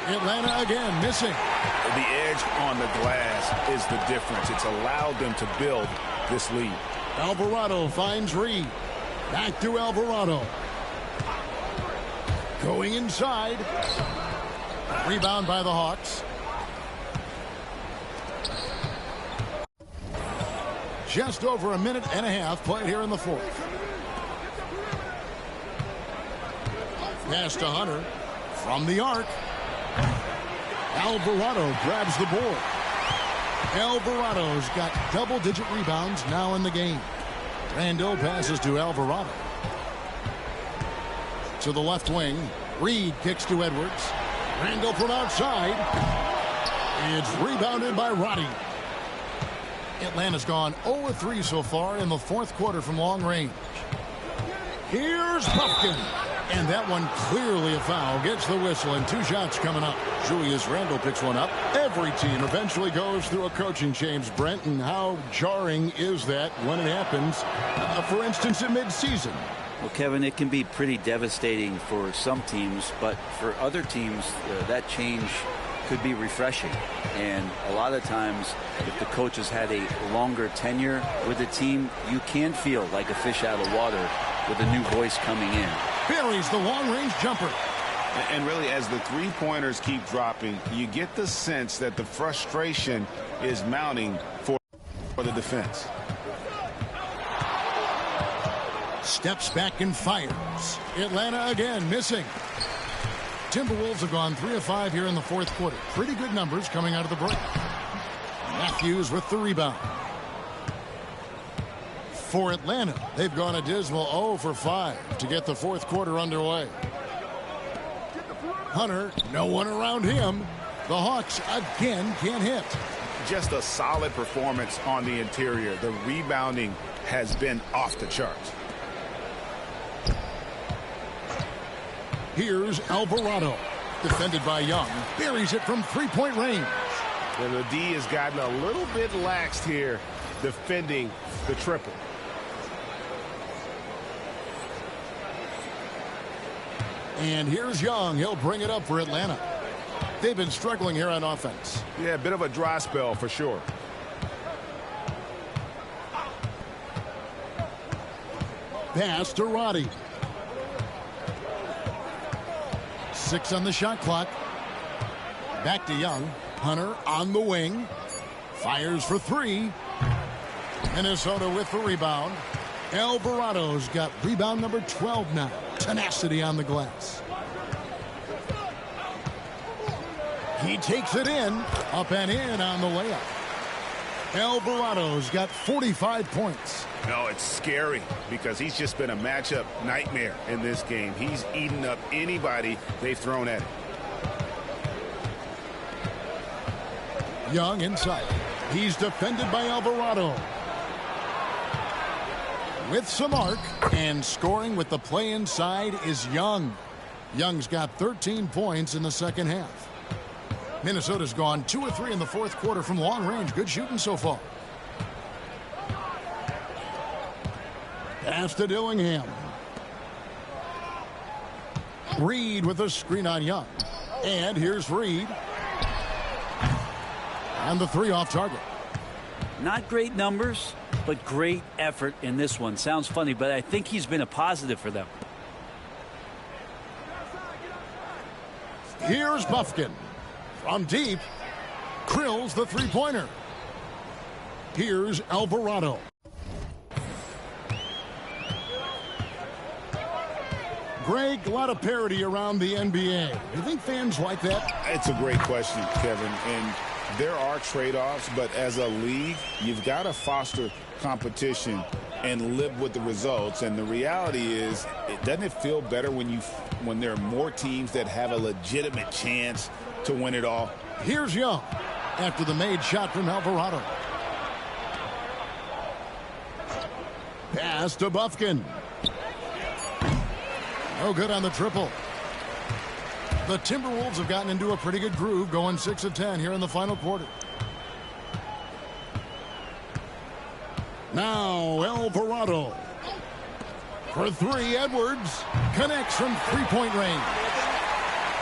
Atlanta again missing. The edge on the glass is the difference. It's allowed them to build this lead. Alvarado finds Reed. Back to Alvarado. Going inside. Rebound by the Hawks. Just over a minute and a half played here in the fourth. Pass to Hunter. From the arc. Alvarado grabs the board. Alvarado's got double-digit rebounds now in the game. Randall passes to Alvarado. To the left wing. Reed kicks to Edwards. Randall from outside. It's rebounded by Roddy. Atlanta's gone 0-3 so far in the fourth quarter from long range. Here's Puffkin. And that one clearly a foul. Gets the whistle and 2 shots coming up. Julius Randle picks one up. Every team eventually goes through a coaching change, Brent, and how jarring is that when it happens, for instance, in midseason? Well, Kevin, it can be pretty devastating for some teams, but for other teams, that change could be refreshing. And a lot of times, if the coach has had a longer tenure with the team, you can feel like a fish out of water with a new voice coming in. Buries the long-range jumper. And really, as the three-pointers keep dropping, you get the sense that the frustration is mounting for the defense. Steps back and fires. Atlanta again missing. Timberwolves have gone 3 of 5 here in the fourth quarter. Pretty good numbers coming out of the break. Matthews with the rebound. For Atlanta, they've gone a dismal 0 for 5 to get the fourth quarter underway. Hunter, no one around him. The Hawks again can't hit. Just a solid performance on the interior. The rebounding has been off the charts. Here's Alvarado. Defended by Young. Buries it from three-point range. And the D has gotten a little bit laxed here defending the triple. And here's Young. He'll bring it up for Atlanta. They've been struggling here on offense. Yeah, a bit of a dry spell for sure. Pass to Roddy. 6 on the shot clock. Back to Young. Hunter on the wing. Fires for 3. Minnesota with the rebound. Alvarado's got rebound number 12 now. Tenacity on the glass. He takes it in. Up and in on the layup. Alvarado's got 45 points. No, it's scary because he's just been a matchup nightmare in this game. He's eaten up anybody they've thrown at him. Young inside. He's defended by Alvarado. With some arc and scoring with the play inside is Young. Young's got 13 points in the second half. Minnesota's gone 2 of 3 in the fourth quarter from long range. Good shooting so far. Pass to Dillingham. Reed with a screen on Young. And here's Reed. And the 3 off target. Not great numbers, but great effort in this one. Sounds funny, but I think he's been a positive for them. Here's Buffkin. From deep. Krills the three-pointer. Here's Alvarado. Greg, a lot of parity around the NBA. Do you think fans like that? It's a great question, Kevin. And there are trade-offs, but as a league, you've got to foster competition and live with the results. And the reality is, doesn't it feel better when there are more teams that have a legitimate chance to win it all? Here's Young after the made shot from Alvarado. Pass to Bufkin. No good on the triple. The Timberwolves have gotten into a pretty good groove, going 6 of 10 here in the final quarter. Now Alvarado. For three, Edwards connects from three-point range.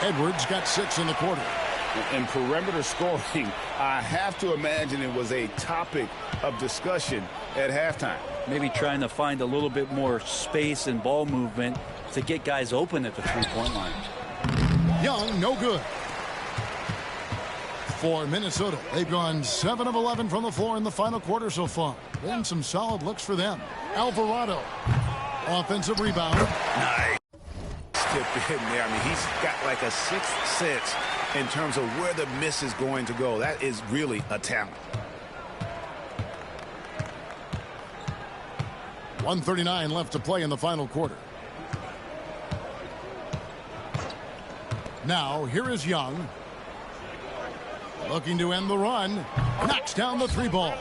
Edwards got 6 in the quarter. In perimeter scoring, I have to imagine it was a topic of discussion at halftime. Maybe trying to find a little bit more space and ball movement to get guys open at the three-point line. Young, no good. For Minnesota, they've gone 7 of 11 from the floor in the final quarter so far. Been some solid looks for them. Alvarado, offensive rebound. Nice. Tip in there. I mean, he's got like a sixth sense in terms of where the miss is going to go. That is really a talent. 1:39 left to play in the final quarter. Now, here is Young. Looking to end the run. Knocks down the three ball.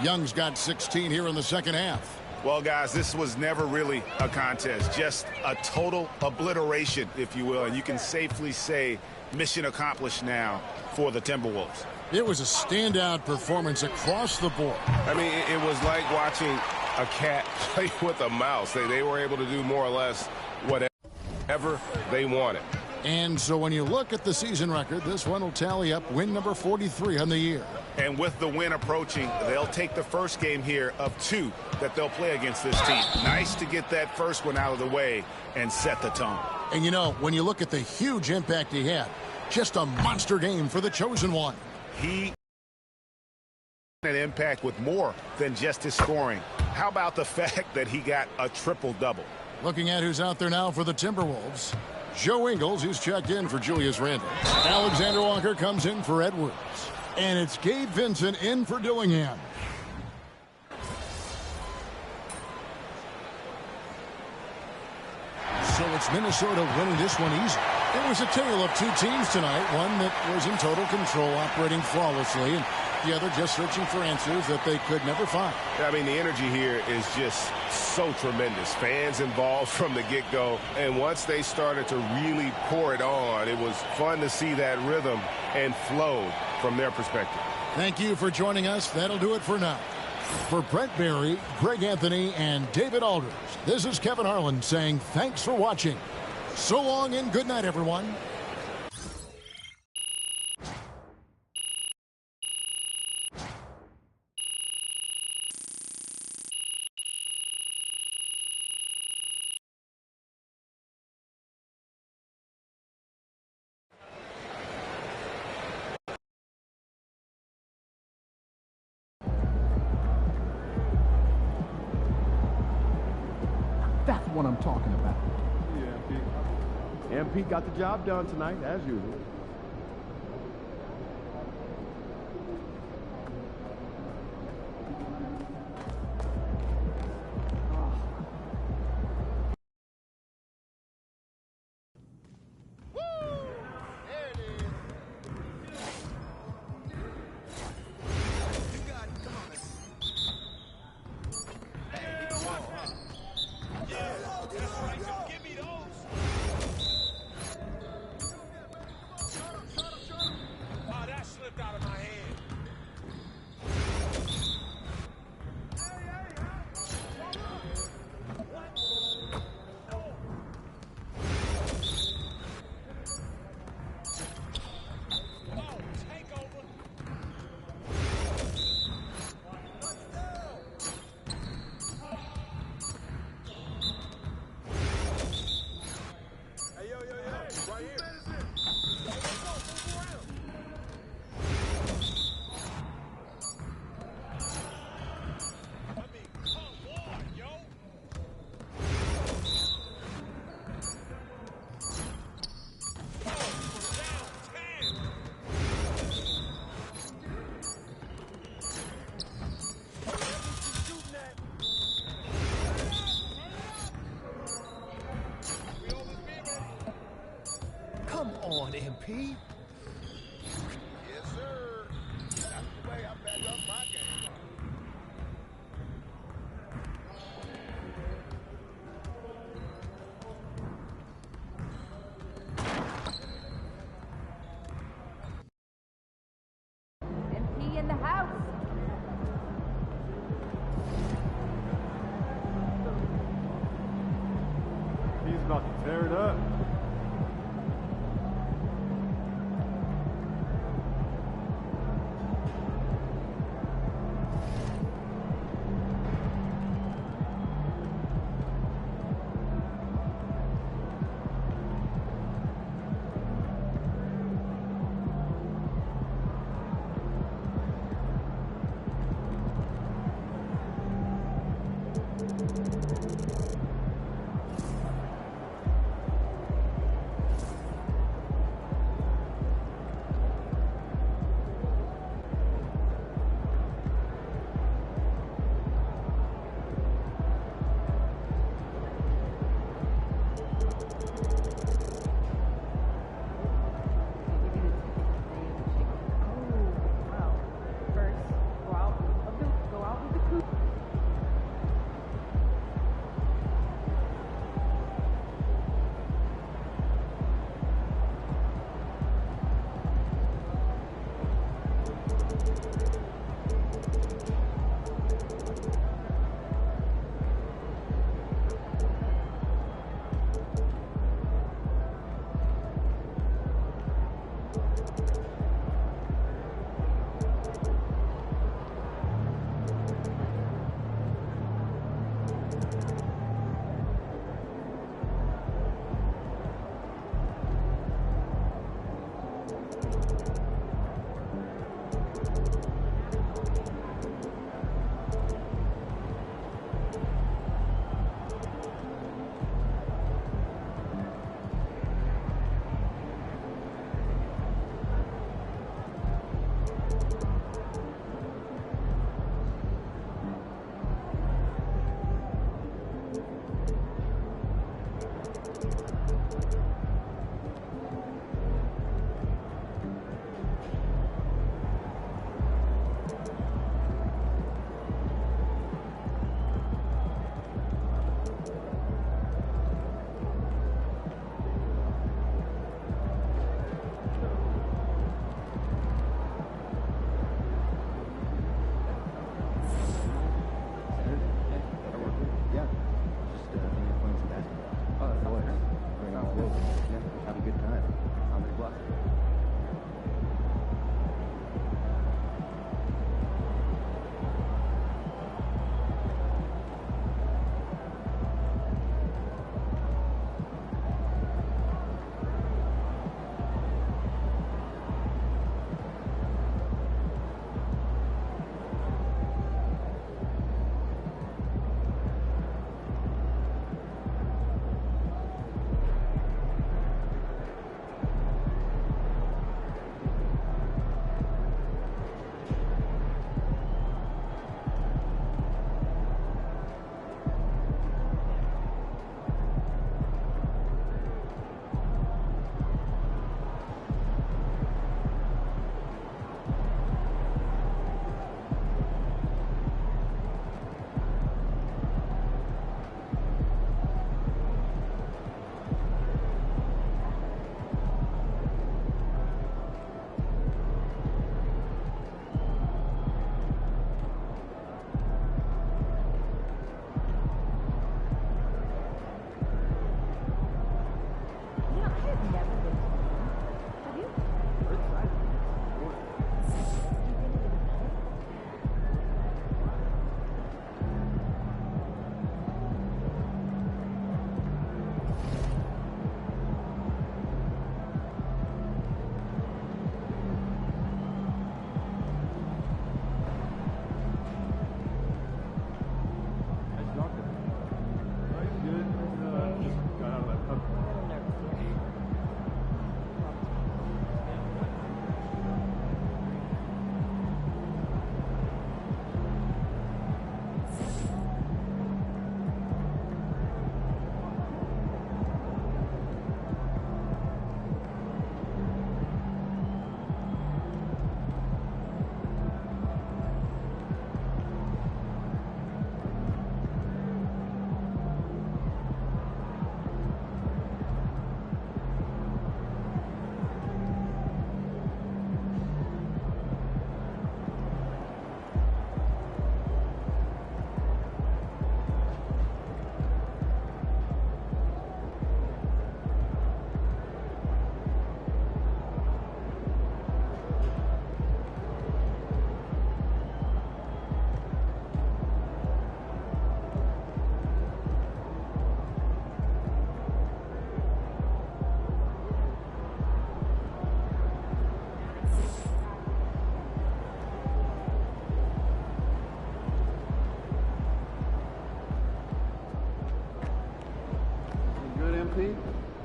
Young's got 16 here in the second half. Well, guys, this was never really a contest. Just a total obliteration, if you will. And you can safely say mission accomplished now for the Timberwolves. It was a standout performance across the board. I mean, it was like watching a cat play with a mouse. They were able to do more or less whatever they wanted. And so when you look at the season record, this one will tally up win number 43 on the year. And with the win approaching, they'll take the first game here of 2 that they'll play against this team. Nice to get that first one out of the way and set the tone. And you know, when you look at the huge impact he had, just a monster game for the chosen one. He had an impact with more than just his scoring. How about the fact that he got a triple-double? Looking at who's out there now for the Timberwolves. Joe Ingles, who's checked in for Julius Randle. Alexander Walker comes in for Edwards. And it's Gabe Vincent in for Dillingham. So it's Minnesota winning this one easy. It was a tale of two teams tonight. One that was in total control, operating flawlessly, and the other just searching for answers that they could never find. I mean, the energy here is just so tremendous. Fans involved from the get-go. And once they started to really pour it on, it was fun to see that rhythm and flow from their perspective. Thank you for joining us. That'll do it for now. For Brent Barry, Greg Anthony, and David Alders, this is Kevin Harlan saying thanks for watching. So long and good night, everyone. That's what I'm talking about. Yeah, MP got the job done tonight, as usual. Come on, MP. Yes, sir. That's the way I back up my game. MP,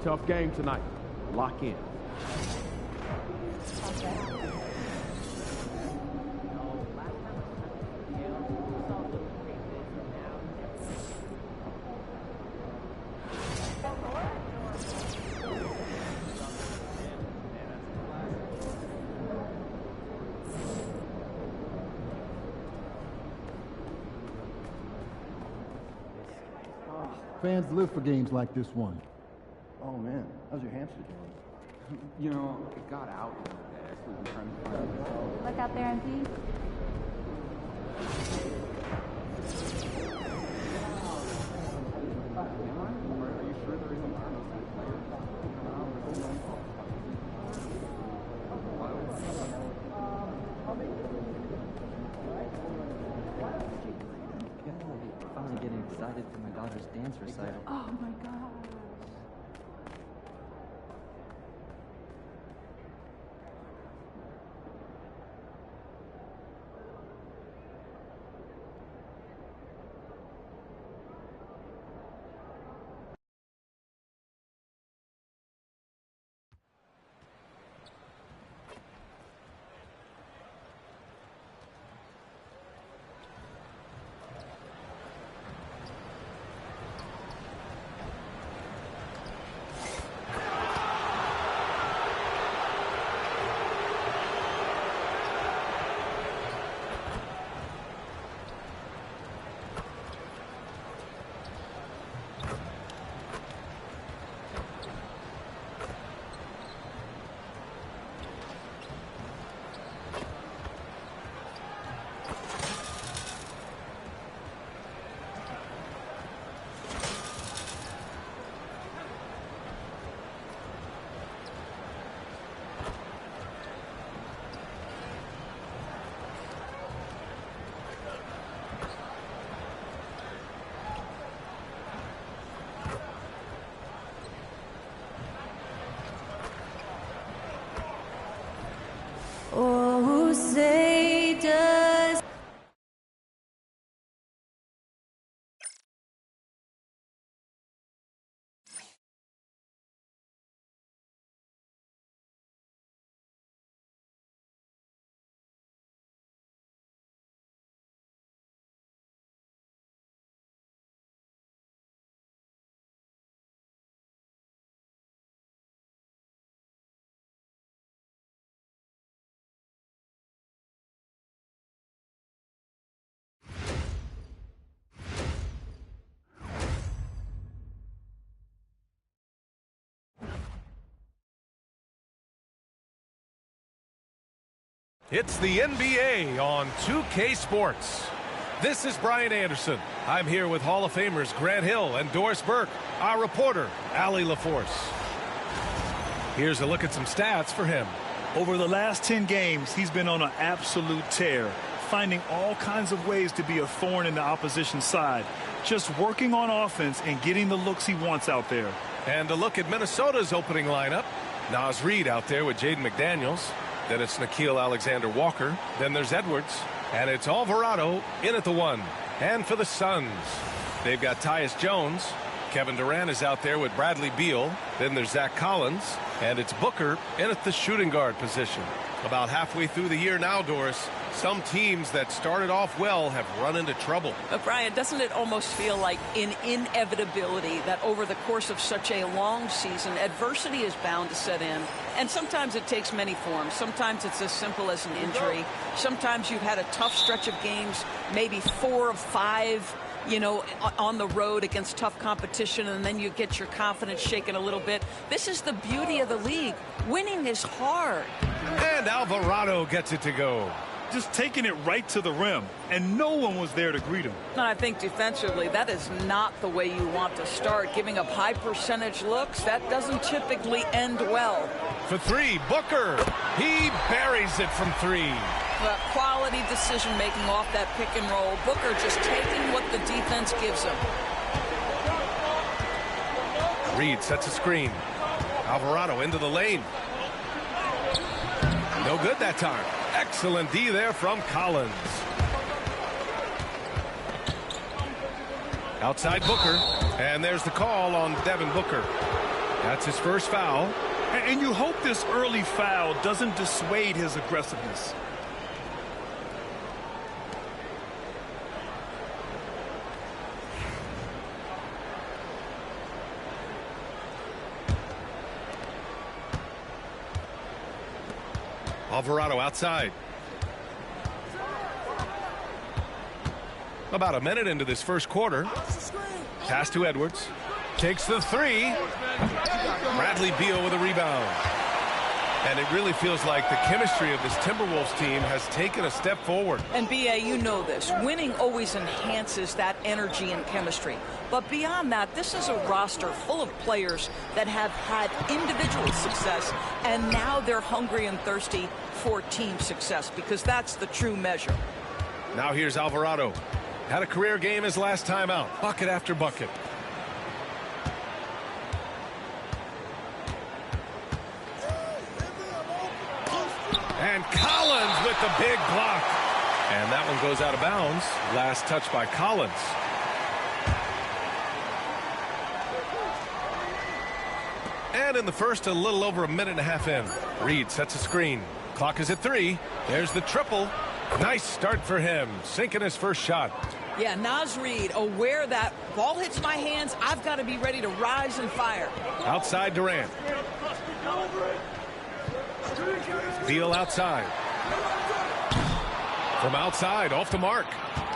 tough game tonight. Lock in. Fans live for games like this one. Oh man, how's your hamster doing? You know, it got out in the past. We've been trying to find it. Look out there, MP. Are you sure there isn't I'm getting excited for my daughter's dance recital. Oh my gosh. Oh, say does It's the NBA on 2K Sports. This is Brian Anderson. I'm here with Hall of Famers Grant Hill and Doris Burke, our reporter, Allie LaForce. Here's a look at some stats for him. Over the last 10 games, he's been on an absolute tear, finding all kinds of ways to be a thorn in the opposition's side, just working on offense and getting the looks he wants out there. And a look at Minnesota's opening lineup. Nas Reed out there with Jaden McDaniels. Then it's Nickeil Alexander-Walker. Then there's Edwards. And it's Alvarado in at the 1. And for the Suns, they've got Tyus Jones. Kevin Durant is out there with Bradley Beal. Then there's Zach Collins. And it's Booker in at the shooting guard position. About halfway through the year now, Doris, some teams that started off well have run into trouble. But, Brian, doesn't it almost feel like an inevitability that over the course of such a long season, adversity is bound to set in? And sometimes it takes many forms. Sometimes it's as simple as an injury. Sometimes you've had a tough stretch of games, maybe 4 of 5, you know, on the road against tough competition, and then you get your confidence shaken a little bit. This is the beauty of the league. Winning is hard. And Alvarado gets it to go. Just taking it right to the rim, and no one was there to greet him. And I think defensively, that is not the way you want to start. Giving up high percentage looks, that doesn't typically end well. For 3, Booker. He buries it from 3. But quality decision-making off that pick and roll. Booker just taking what the defense gives him. Reed sets a screen. Alvarado into the lane. No good that time. Excellent D there from Collins. Outside Booker. And there's the call on Devin Booker. That's his first foul. And you hope this early foul doesn't dissuade his aggressiveness. Alvarado outside. About a minute into this first quarter. Pass to Edwards. Takes the three. Bradley Beal with a rebound. And it really feels like the chemistry of this Timberwolves team has taken a step forward. And B.A., you know this. Winning always enhances that energy and chemistry. But beyond that, this is a roster full of players that have had individual success, and now they're hungry and thirsty for team success, because that's the true measure. Now here's Alvarado. Had a career game his last time out. Bucket after bucket. And Collins with the big block. And that one goes out of bounds. Last touch by Collins. And in the first, a little over a minute and a half in. Reed sets a screen. Clock is at 3. There's the triple. Nice start for him. Sinking his first shot. Yeah, Naz Reid, aware that ball hits my hands, I've got to be ready to rise and fire. Outside Durant. Beal outside. From outside, off the mark.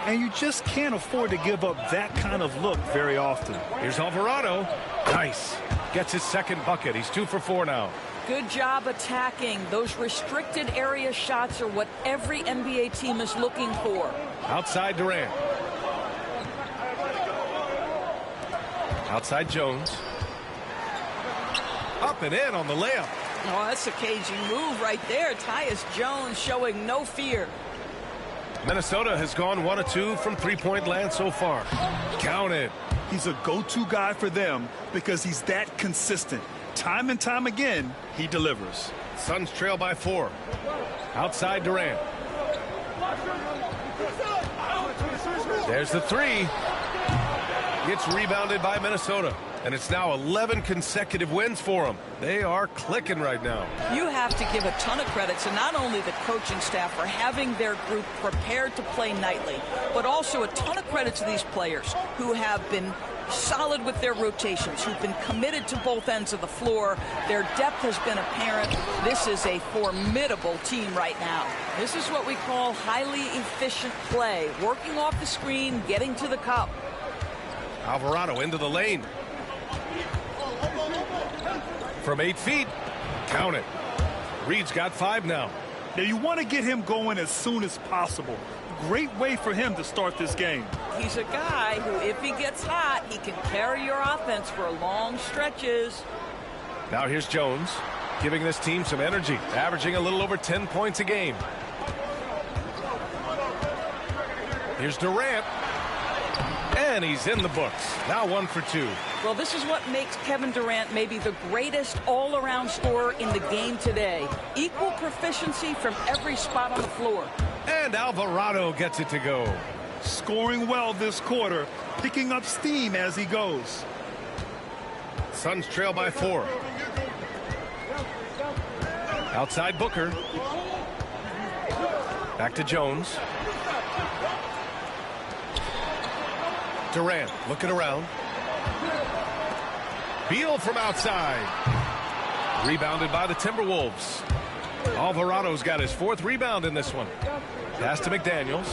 And you just can't afford to give up that kind of look very often. Here's Alvarado. Nice. Gets his second bucket. He's 2 for 4 now. Good job attacking. Those restricted area shots are what every NBA team is looking for. Outside Durant. Outside Jones. Up and in on the layup. Oh, that's a cagey move right there. Tyus Jones showing no fear. Minnesota has gone 1 of 2 from three-point land so far. Count it. He's a go-to guy for them because he's that consistent. Time and time again, he delivers. Suns trail by 4. Outside Durant. There's the 3. Gets rebounded by Minnesota. And it's now 11 consecutive wins for them. They are clicking right now. You have to give a ton of credit to not only the coaching staff for having their group prepared to play nightly, but also a ton of credit to these players who have been solid with their rotations, who've been committed to both ends of the floor. Their depth has been apparent. This is a formidable team right now. This is what we call highly efficient play. Working off the screen, getting to the cup. Alvarado into the lane. From 8 feet. Count it. Reed's got 5 now. Now you want to get him going as soon as possible. Great way for him to start this game. He's a guy who, if he gets hot, he can carry your offense for long stretches. Now here's Jones, giving this team some energy, averaging a little over 10 points a game. Here's Durant. And he's in the books. Now 1 for 2. Well, this is what makes Kevin Durant maybe the greatest all-around scorer in the game today. Equal proficiency from every spot on the floor. And Alvarado gets it to go. Scoring well this quarter, picking up steam as he goes. Suns trail by 4. Outside Booker. Back to Jones. Durant looking around. Beal from outside. Rebounded by the Timberwolves. Alvarado's got his 4th rebound in this one. Pass to McDaniels.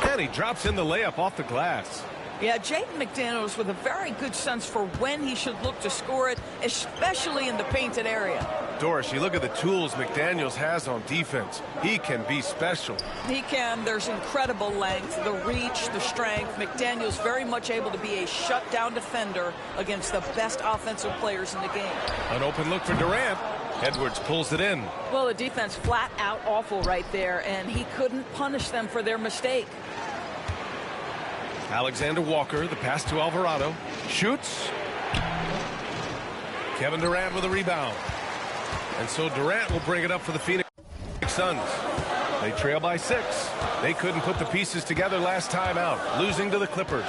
And he drops in the layup off the glass. Yeah, Jaden McDaniels with a very good sense for when he should look to score it, especially in the painted area. Doris, you look at the tools McDaniels has on defense. He can be special. He can. There's incredible length, the reach, the strength. McDaniels very much able to be a shutdown defender against the best offensive players in the game. An open look for Durant. Edwards pulls it in. Well, the defense flat out awful right there, and he couldn't punish them for their mistake. Alexander Walker, the pass to Alvarado. Shoots. Kevin Durant with a rebound. And so Durant will bring it up for the Phoenix Suns. They trail by 6. They couldn't put the pieces together last time out, losing to the Clippers.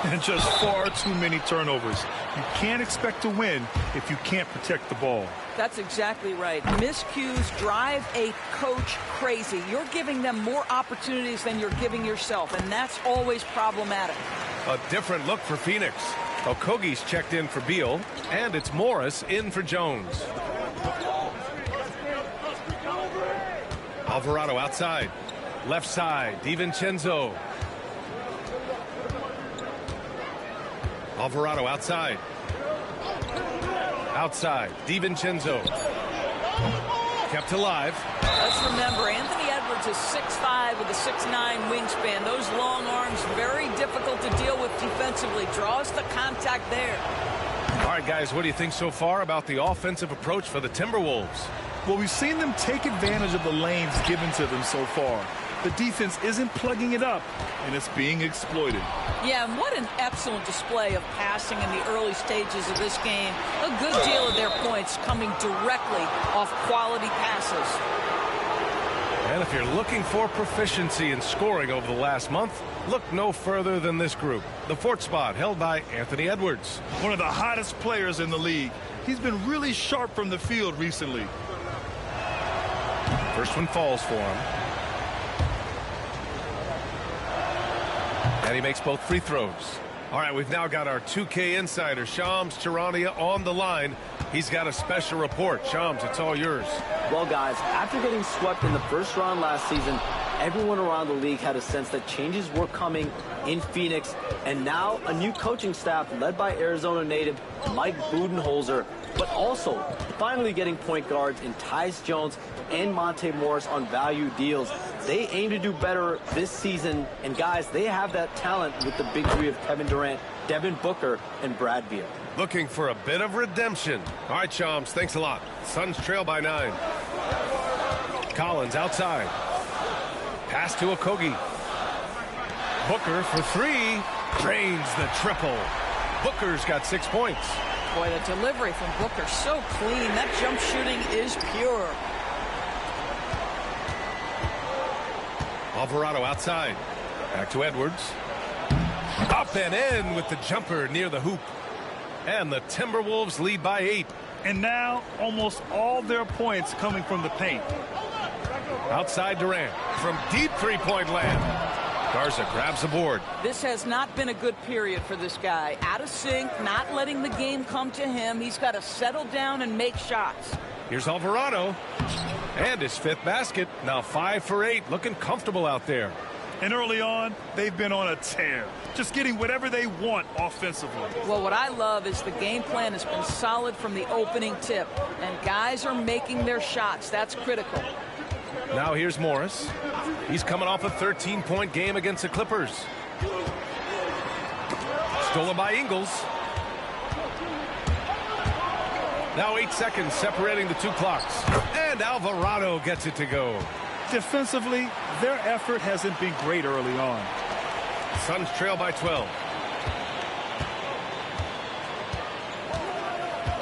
and just far too many turnovers. You can't expect to win if you can't protect the ball. That's exactly right. Miscues drive a coach crazy. You're giving them more opportunities than you're giving yourself, and that's always problematic. A different look for Phoenix. Okogie's checked in for Beal, and it's Morris in for Jones. Alvarado outside. Left side, DiVincenzo. Alvarado outside. Outside, DiVincenzo. Kept alive. Let's remember, Anthony Edwards is 6'5" with a 6'9" wingspan. Those long arms, very difficult to deal with defensively. Draws the contact there. All right, guys, what do you think so far about the offensive approach for the Timberwolves? Well, we've seen them take advantage of the lanes given to them so far. The defense isn't plugging it up, and it's being exploited. Yeah, and what an excellent display of passing in the early stages of this game. A good deal of their points coming directly off quality passes. And if you're looking for proficiency in scoring over the last month, look no further than this group. The fourth spot held by Anthony Edwards. One of the hottest players in the league. He's been really sharp from the field recently. First one falls for him. And he makes both free throws. All right, we've now got our 2K insider, Shams Charania, on the line. He's got a special report. Shams, it's all yours. Well, guys, after getting swept in the first round last season, everyone around the league had a sense that changes were coming in Phoenix. And now a new coaching staff led by Arizona native Mike Budenholzer, but also finally getting point guards in Tyus Jones and Monte Morris on value deals. They aim to do better this season, and guys, they have that talent with the big three of Kevin Durant, Devin Booker, and Brad Beal. Looking for a bit of redemption. All right, Shams, thanks a lot. Suns trail by 9. Collins outside. Pass to Okogie. Booker for 3. Drains the triple. Booker's got 6 points. Boy, the delivery from Booker so clean. That jump shooting is pure. Alvarado outside. Back to Edwards. Up and in with the jumper near the hoop. And the Timberwolves lead by 8. And now almost all their points coming from the paint. Outside Durant from deep three-point land. Garza grabs the board. This has not been a good period for this guy. Out of sync, not letting the game come to him. He's got to settle down and make shots. Here's Alvarado. And his 5th basket. Now 5 for 8. Looking comfortable out there. And early on, they've been on a tear. Just getting whatever they want offensively. Well, what I love is the game plan has been solid from the opening tip. And guys are making their shots. That's critical. Now here's Morris. He's coming off a 13-point game against the Clippers. Stolen by Ingles. Now 8 seconds separating the 2 clocks. And Alvarado gets it to go. Defensively, their effort hasn't been great early on. Suns trail by 12.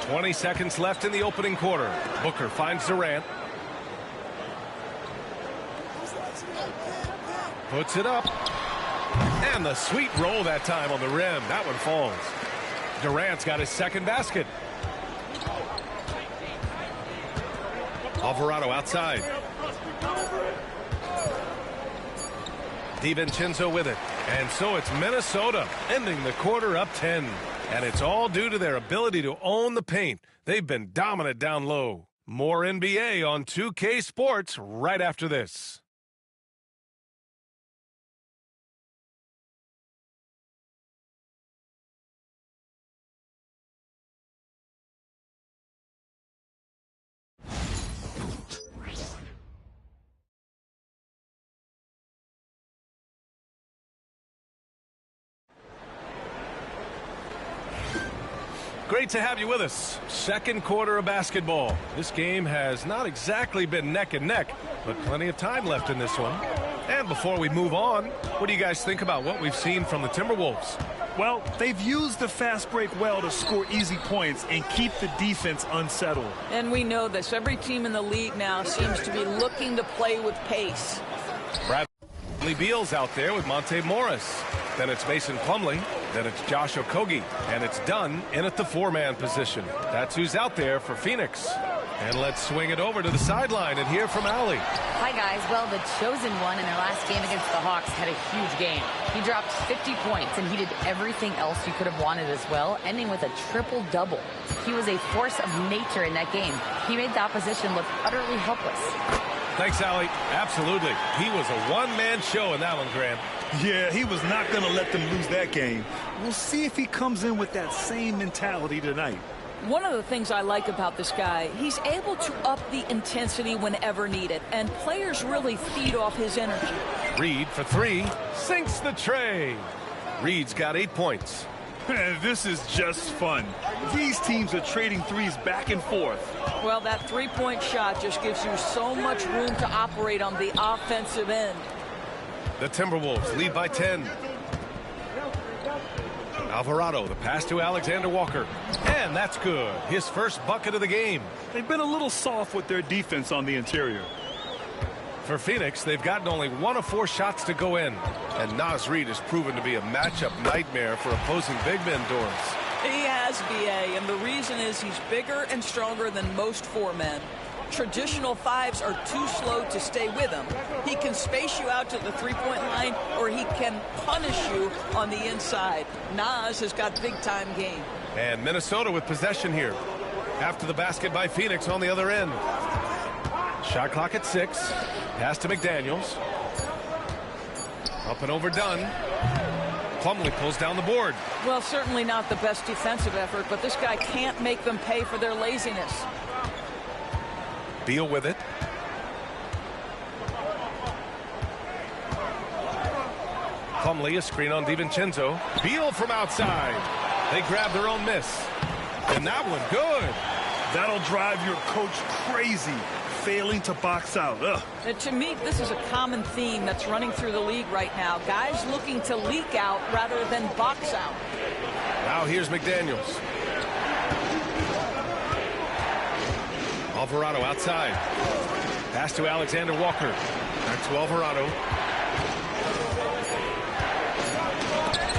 20 seconds left in the opening quarter. Booker finds Durant. Puts it up. And the sweet roll that time on the rim. That one falls. Durant's got his 2nd basket. Alvarado outside. DiVincenzo with it. And so it's Minnesota ending the quarter up 10. And it's all due to their ability to own the paint. They've been dominant down low. More NBA on 2K Sports right after this. Great to have you with us. Second quarter of basketball. This game has not exactly been neck and neck, but plenty of time left in this one. And before we move on, what do you guys think about what we've seen from the Timberwolves? Well, they've used the fast break well to score easy points and keep the defense unsettled. And we know this. Every team in the league now seems to be looking to play with pace. Bradley Beal's out there with Monte Morris. Then it's Mason Plumlee. Then it's Josh Okogie, and it's Dunn in at the 4-man position. That's who's out there for Phoenix. And let's swing it over to the sideline and hear from Allie. Hi, guys. Well, the chosen one in their last game against the Hawks had a huge game. He dropped 50 points, and he did everything else you could have wanted as well, ending with a triple-double. He was a force of nature in that game. He made the opposition look utterly helpless. Thanks, Allie. Absolutely. He was a one-man show in that one, Graham. Yeah, he was not going to let them lose that game. We'll see if he comes in with that same mentality tonight. One of the things I like about this guy, he's able to up the intensity whenever needed, and players really feed off his energy. Reed for 3, sinks the tray. Reed's got 8 points. This is just fun. These teams are trading threes back and forth. Well, that three-point shot just gives you so much room to operate on the offensive end. The Timberwolves lead by 10. Alvarado, the pass to Alexander Walker. And that's good. His first bucket of the game. They've been a little soft with their defense on the interior. For Phoenix, they've gotten only 1 of 4 shots to go in. And Naz Reid has proven to be a matchup nightmare for opposing big men, Doris. He has, B.A., and the reason is he's bigger and stronger than most 4 men. Traditional 5s are too slow to stay with him. He can space you out to the three-point line, or he can punish you on the inside. Naz has got big-time game. And Minnesota with possession here. After the basket by Phoenix on the other end. Shot clock at 6. Pass to McDaniels. Up and over Dunn. Plumlee pulls down the board. Well, certainly not the best defensive effort, but this guy can't make them pay for their laziness. Beal with it. Plumlee, a screen on DiVincenzo. Beal from outside. They grab their own miss. And that one good. That'll drive your coach crazy, failing to box out. To me, this is a common theme that's running through the league right now. Guys looking to leak out rather than box out. Now here's McDaniels. Alvarado outside. Pass to Alexander Walker. Back to Alvarado.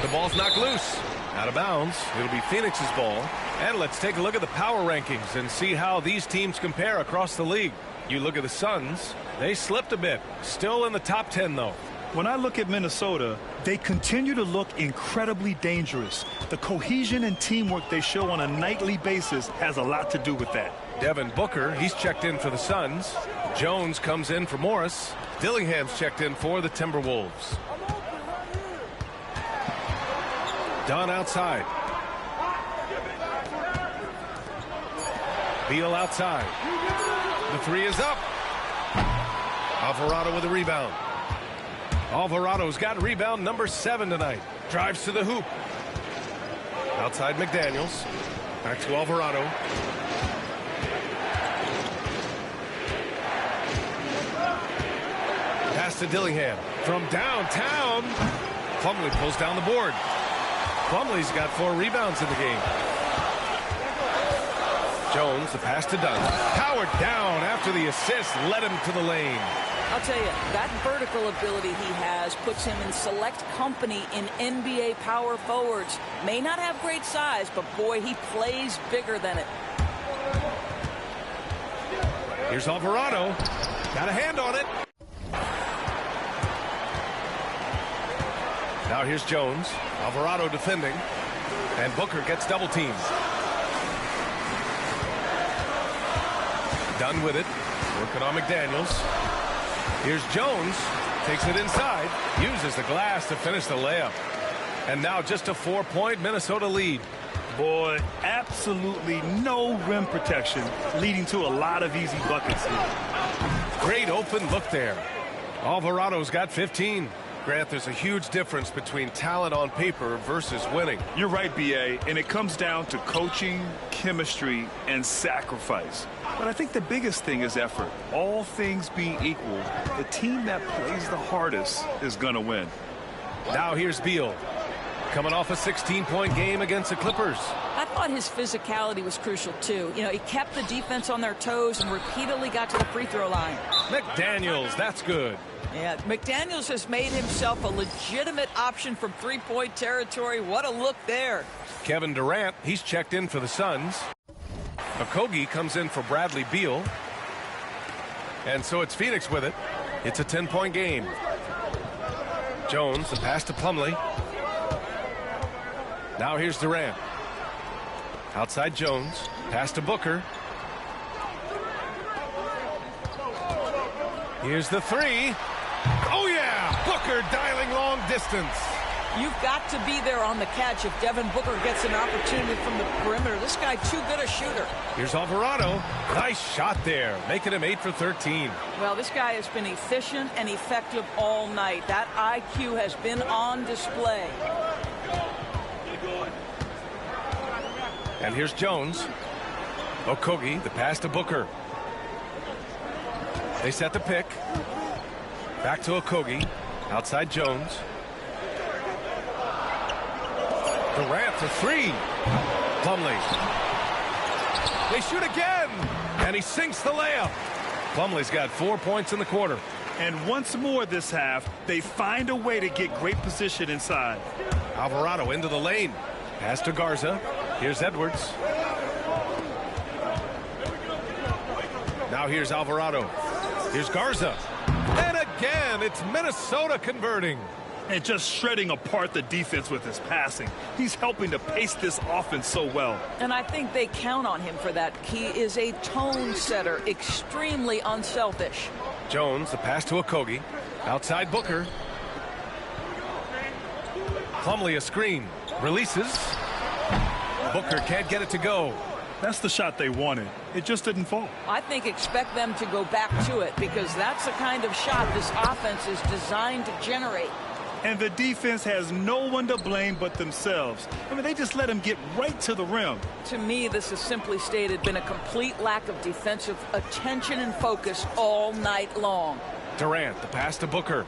The ball's knocked loose. Out of bounds. It'll be Phoenix's ball. And let's take a look at the power rankings and see how these teams compare across the league. You look at the Suns. They slipped a bit. Still in the top 10, though. When I look at Minnesota, they continue to look incredibly dangerous. The cohesion and teamwork they show on a nightly basis has a lot to do with that. Devin Booker, he's checked in for the Suns. Jones comes in for Morris. Dillingham's checked in for the Timberwolves. Dunn outside. Beal outside. The 3 is up. Alvarado with a rebound. Alvarado's got rebound number 7 tonight. Drives to the hoop. Outside McDaniels. Back to Alvarado. Pass to Dillingham. From downtown. Plumlee pulls down the board. Plumlee's got 4 rebounds in the game. Jones, the pass to Dunn. Powered down after the assist led him to the lane. I'll tell you, that vertical ability he has puts him in select company in NBA power forwards. May not have great size, but boy, he plays bigger than it. Here's Alvarado. Got a hand on it. Now here's Jones. Alvarado defending. And Booker gets double teamed. Done with it. Working on McDaniels. Here's Jones. Takes it inside. Uses the glass to finish the layup. And now just a 4-point Minnesota lead. Boy, absolutely no rim protection, leading to a lot of easy buckets here. Great open look there. Alvarado's got 15. Grant, there's a huge difference between talent on paper versus winning. You're right, B.A., and it comes down to coaching, chemistry, and sacrifice. But I think the biggest thing is effort. All things being equal, the team that plays the hardest is going to win. Now here's Beal. Coming off a 16-point game against the Clippers. I thought his physicality was crucial, too. You know, he kept the defense on their toes and repeatedly got to the free throw line. McDaniels, that's good. Yeah, McDaniels has made himself a legitimate option from three-point territory. What a look there. Kevin Durant, he's checked in for the Suns. Okogie comes in for Bradley Beal. And so it's Phoenix with it. It's a 10-point game. Jones, the pass to Plumlee. Now here's Durant. Outside Jones. Pass to Booker. Here's the three. Oh, yeah! Booker dialing long distance. You've got to be there on the catch if Devin Booker gets an opportunity from the perimeter. This guy too good a shooter. Here's Alvarado. Nice shot there, making him 8 for 13. Well, this guy has been efficient and effective all night. That IQ has been on display. And here's Jones. Okogie, the pass to Booker. They set the pick. Back to Okogie. Outside Jones. Durant for three. Plumlee. They shoot again. And he sinks the layup. Plumlee's got 4 points in the quarter. And once more this half, they find a way to get great position inside. Alvarado into the lane. Pass to Garza. Here's Edwards. Now here's Alvarado. Here's Garza. And again, it's Minnesota converting. And just shredding apart the defense with his passing. He's helping to pace this offense so well. And I think they count on him for that. He is a tone setter, extremely unselfish. Jones, the pass to Okogie. Outside Booker. Plumlee a screen. Releases. Booker can't get it to go. That's the shot they wanted. It just didn't fall. I think expect them to go back to it because that's the kind of shot this offense is designed to generate. And the defense has no one to blame but themselves. I mean, they just let him get right to the rim. To me, this has simply stated been a complete lack of defensive attention and focus all night long. Durant, the pass to Booker.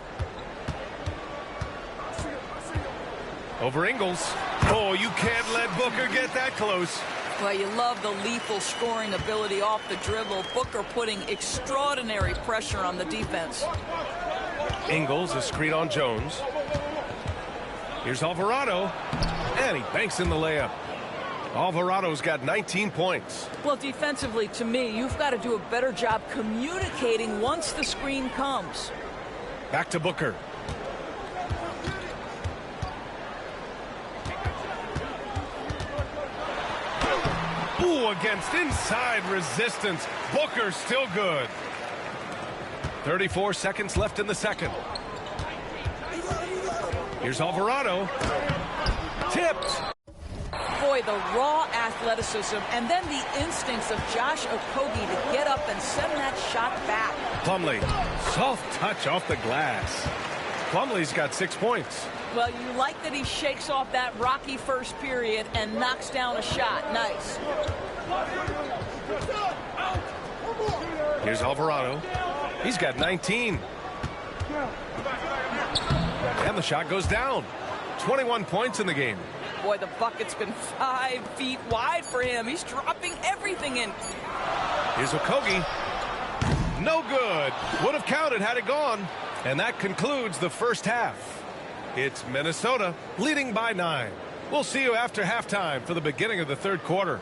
Over Ingles. Oh, you can't let Booker get that close. Well, you love the lethal scoring ability off the dribble. Booker putting extraordinary pressure on the defense. Ingles, a screen on Jones. Here's Alvarado. And he banks in the layup. Alvarado's got 19 points. Well, defensively, to me, you've got to do a better job communicating once the screen comes. Back to Booker. Ooh, against inside resistance. Booker still good. 34 seconds left in the second. Here's Alvarado. Tipped. Boy, the raw athleticism and then the instincts of Josh Okogie to get up and send that shot back. Plumlee, soft touch off the glass. Plumlee's got 6 points. Well, you like that he shakes off that rocky first period and knocks down a shot. Nice. Here's Alvarado. He's got 19. And the shot goes down. 21 points in the game. Boy, the bucket's been 5 feet wide for him. He's dropping everything in. Here's Okogie. No good. Would have counted had it gone. And that concludes the first half. It's Minnesota leading by 9. We'll see you after halftime for the beginning of the third quarter.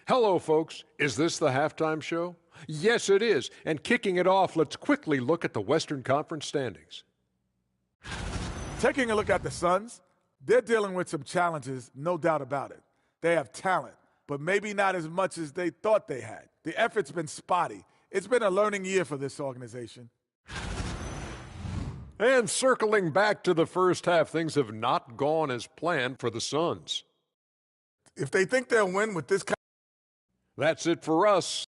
Hello, folks. Is this the halftime show? Yes, it is. And kicking it off, let's quickly look at the Western Conference standings. Taking a look at the Suns, they're dealing with some challenges, no doubt about it. They have talent, but maybe not as much as they thought they had. The effort's been spotty. It's been a learning year for this organization. And circling back to the first half, things have not gone as planned for the Suns. If they think they'll win with this kind. That's it for us.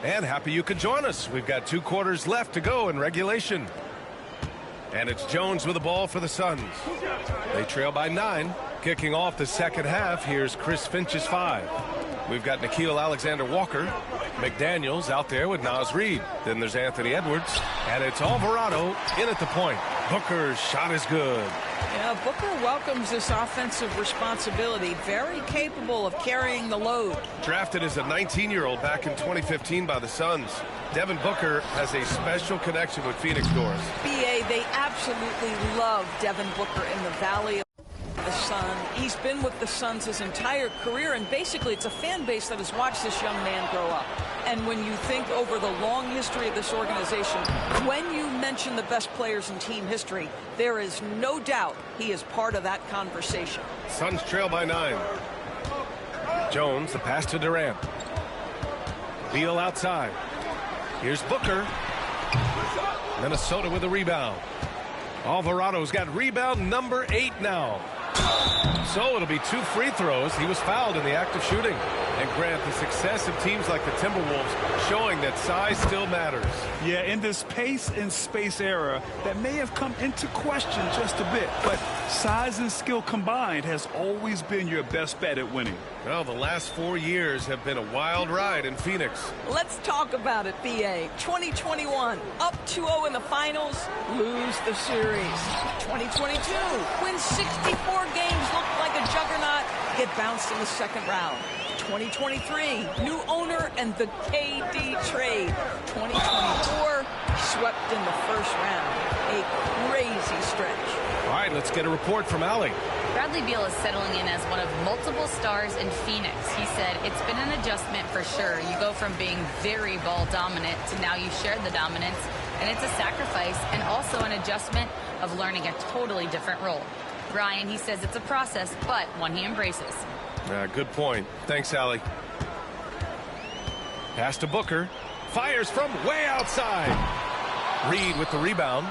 And happy you could join us. We've got 2 quarters left to go in regulation. And it's Jones with the ball for the Suns. They trail by 9. Kicking off the second half, here's Chris Finch's 5. We've got Nickeil Alexander-Walker. McDaniels out there with Naz Reid. Then there's Anthony Edwards. And it's Alvarado in at the point. Booker's shot is good. Yeah, Booker welcomes this offensive responsibility. Very capable of carrying the load. Drafted as a 19-year-old back in 2015 by the Suns. Devin Booker has a special connection with Phoenix, Doris. BA, they absolutely love Devin Booker in the Valley of the Sun. He's been with the Suns his entire career, and basically it's a fan base that has watched this young man grow up. And when you think over the long history of this organization, when you mention the best players in team history, there is no doubt he is part of that conversation. Suns trail by 9. Jones, the pass to Durant. Beal outside. Here's Booker. Minnesota with a rebound. Alvarado's got rebound number 8 now. So it'll be 2 free throws. He was fouled in the act of shooting. And Grant, the success of teams like the Timberwolves showing that size still matters. Yeah, in this pace and space era, that may have come into question just a bit. But size and skill combined has always been your best bet at winning. Well, the last 4 years have been a wild ride in Phoenix. Let's talk about it, BA. 2021, up 2-0 in the finals, lose the series. 2022, win 64 games, look like a juggernaut, get bounced in the second round. 2023, new owner and the KD trade. 2024, swept in the first round. A crazy stretch. All right, let's get a report from Allie. Bradley Beal is settling in as one of multiple stars in Phoenix. He said it's been an adjustment for sure. You go from being very ball dominant to now you share the dominance, and it's a sacrifice and also an adjustment of learning a totally different role. Brian, he says it's a process, but one he embraces. Good point. Thanks, Allie. Pass to Booker. Fires from way outside. Reid with the rebound.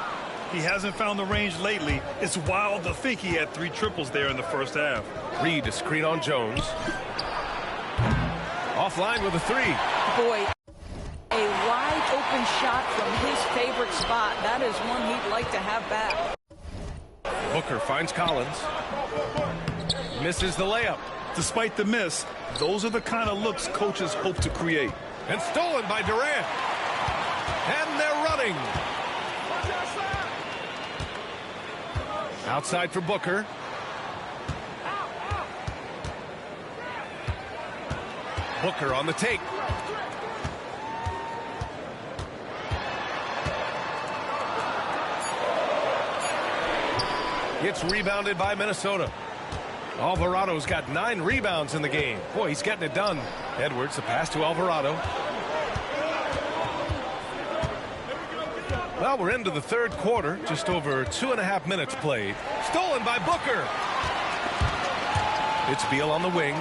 He hasn't found the range lately. It's wild to think he had 3 triples there in the first half. Reid to screen on Jones. Offline with a 3. Boy, a wide open shot from his favorite spot. That is one he'd like to have back. Booker finds Collins. Misses the layup. Despite the miss, those are the kind of looks coaches hope to create. And stolen by Durant. And they're running. Outside for Booker. Booker on the take. It's rebounded by Minnesota. Alvarado's got 9 rebounds in the game. Boy, he's getting it done. Edwards, the pass to Alvarado. Well, we're into the third quarter. Just over 2.5 minutes played. Stolen by Booker. It's Beal on the wing.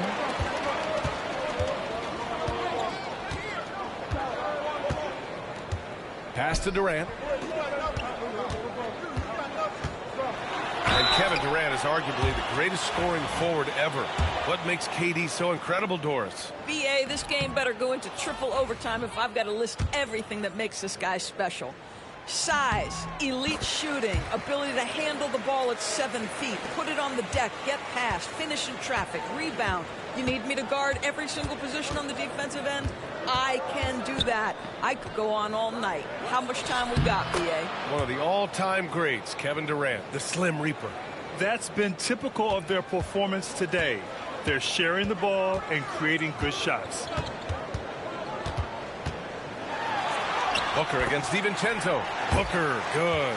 Pass to Durant. And Kevin Durant is arguably the greatest scoring forward ever. What makes KD so incredible, Doris? BA, this game better go into triple overtime if I've got to list everything that makes this guy special. Size, elite shooting, ability to handle the ball at 7 feet, put it on the deck, get past, finish in traffic, rebound. You need me to guard every single position on the defensive end? I can do that. I could go on all night. How much time we got, BA? One of the all-time greats, Kevin Durant, the Slim Reaper. That's been typical of their performance today. They're sharing the ball and creating good shots. Booker against DiVincenzo. Booker, good.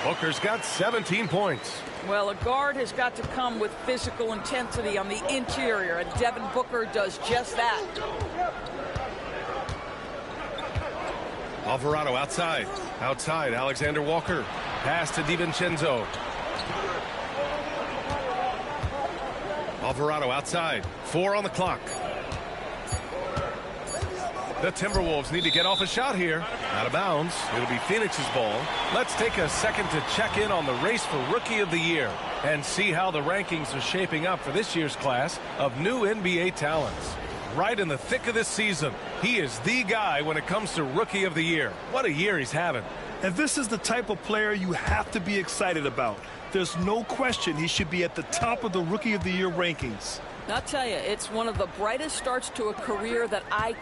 Booker's got 17 points. Well, a guard has got to come with physical intensity on the interior, and Devin Booker does just that. Alvarado outside. Outside, Alexander Walker. Pass to DiVincenzo. Alvarado outside. 4 on the clock. The Timberwolves need to get off a shot here. Out of bounds. It'll be Phoenix's ball. Let's take a second to check in on the race for Rookie of the Year and see how the rankings are shaping up for this year's class of new NBA talents. right in the thick of this season. He is the guy when it comes to Rookie of the Year. What a year he's having. And this is the type of player you have to be excited about. There's no question he should be at the top of the Rookie of the Year rankings. I'll tell you, it's one of the brightest starts to a career that I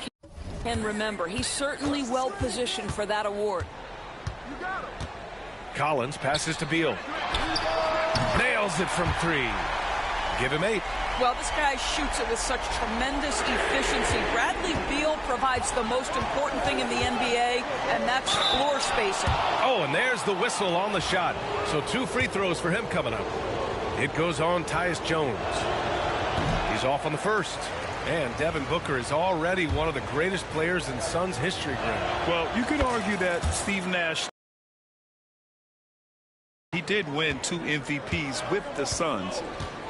can remember. He's certainly well positioned for that award. Collins passes to Beal. Nails it from 3. Give him 8. Well, this guy shoots it with such tremendous efficiency. Bradley Beal provides the most important thing in the NBA, and that's floor spacing. Oh, and there's the whistle on the shot. So 2 free throws for him coming up. It goes on Tyus Jones. He's off on the first. And Devin Booker is already one of the greatest players in Suns history, Greg. Well, you could argue that Steve Nash, he did win 2 MVPs with the Suns.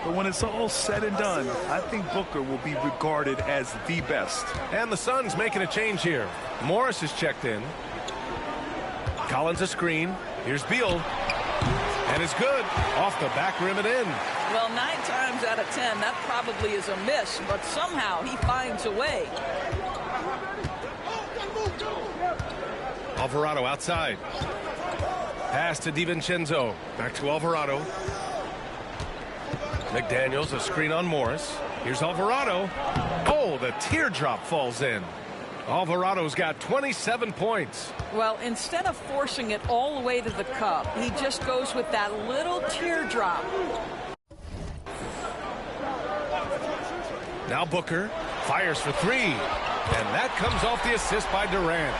But when it's all said and done, I think Booker will be regarded as the best. And the Suns making a change here. Morris is checked in. Collins a screen. Here's Beal. And it's good. Off the back rim and in. Well, 9 times out of 10, that probably is a miss, but somehow he finds a way. Alvarado outside. Pass to DiVincenzo. Back to Alvarado. McDaniels, a screen on Morris. Here's Alvarado. Oh, the teardrop falls in. Alvarado's got 27 points. Well, instead of forcing it all the way to the cup, he just goes with that little teardrop. Now Booker fires for 3. And that comes off the assist by Durant.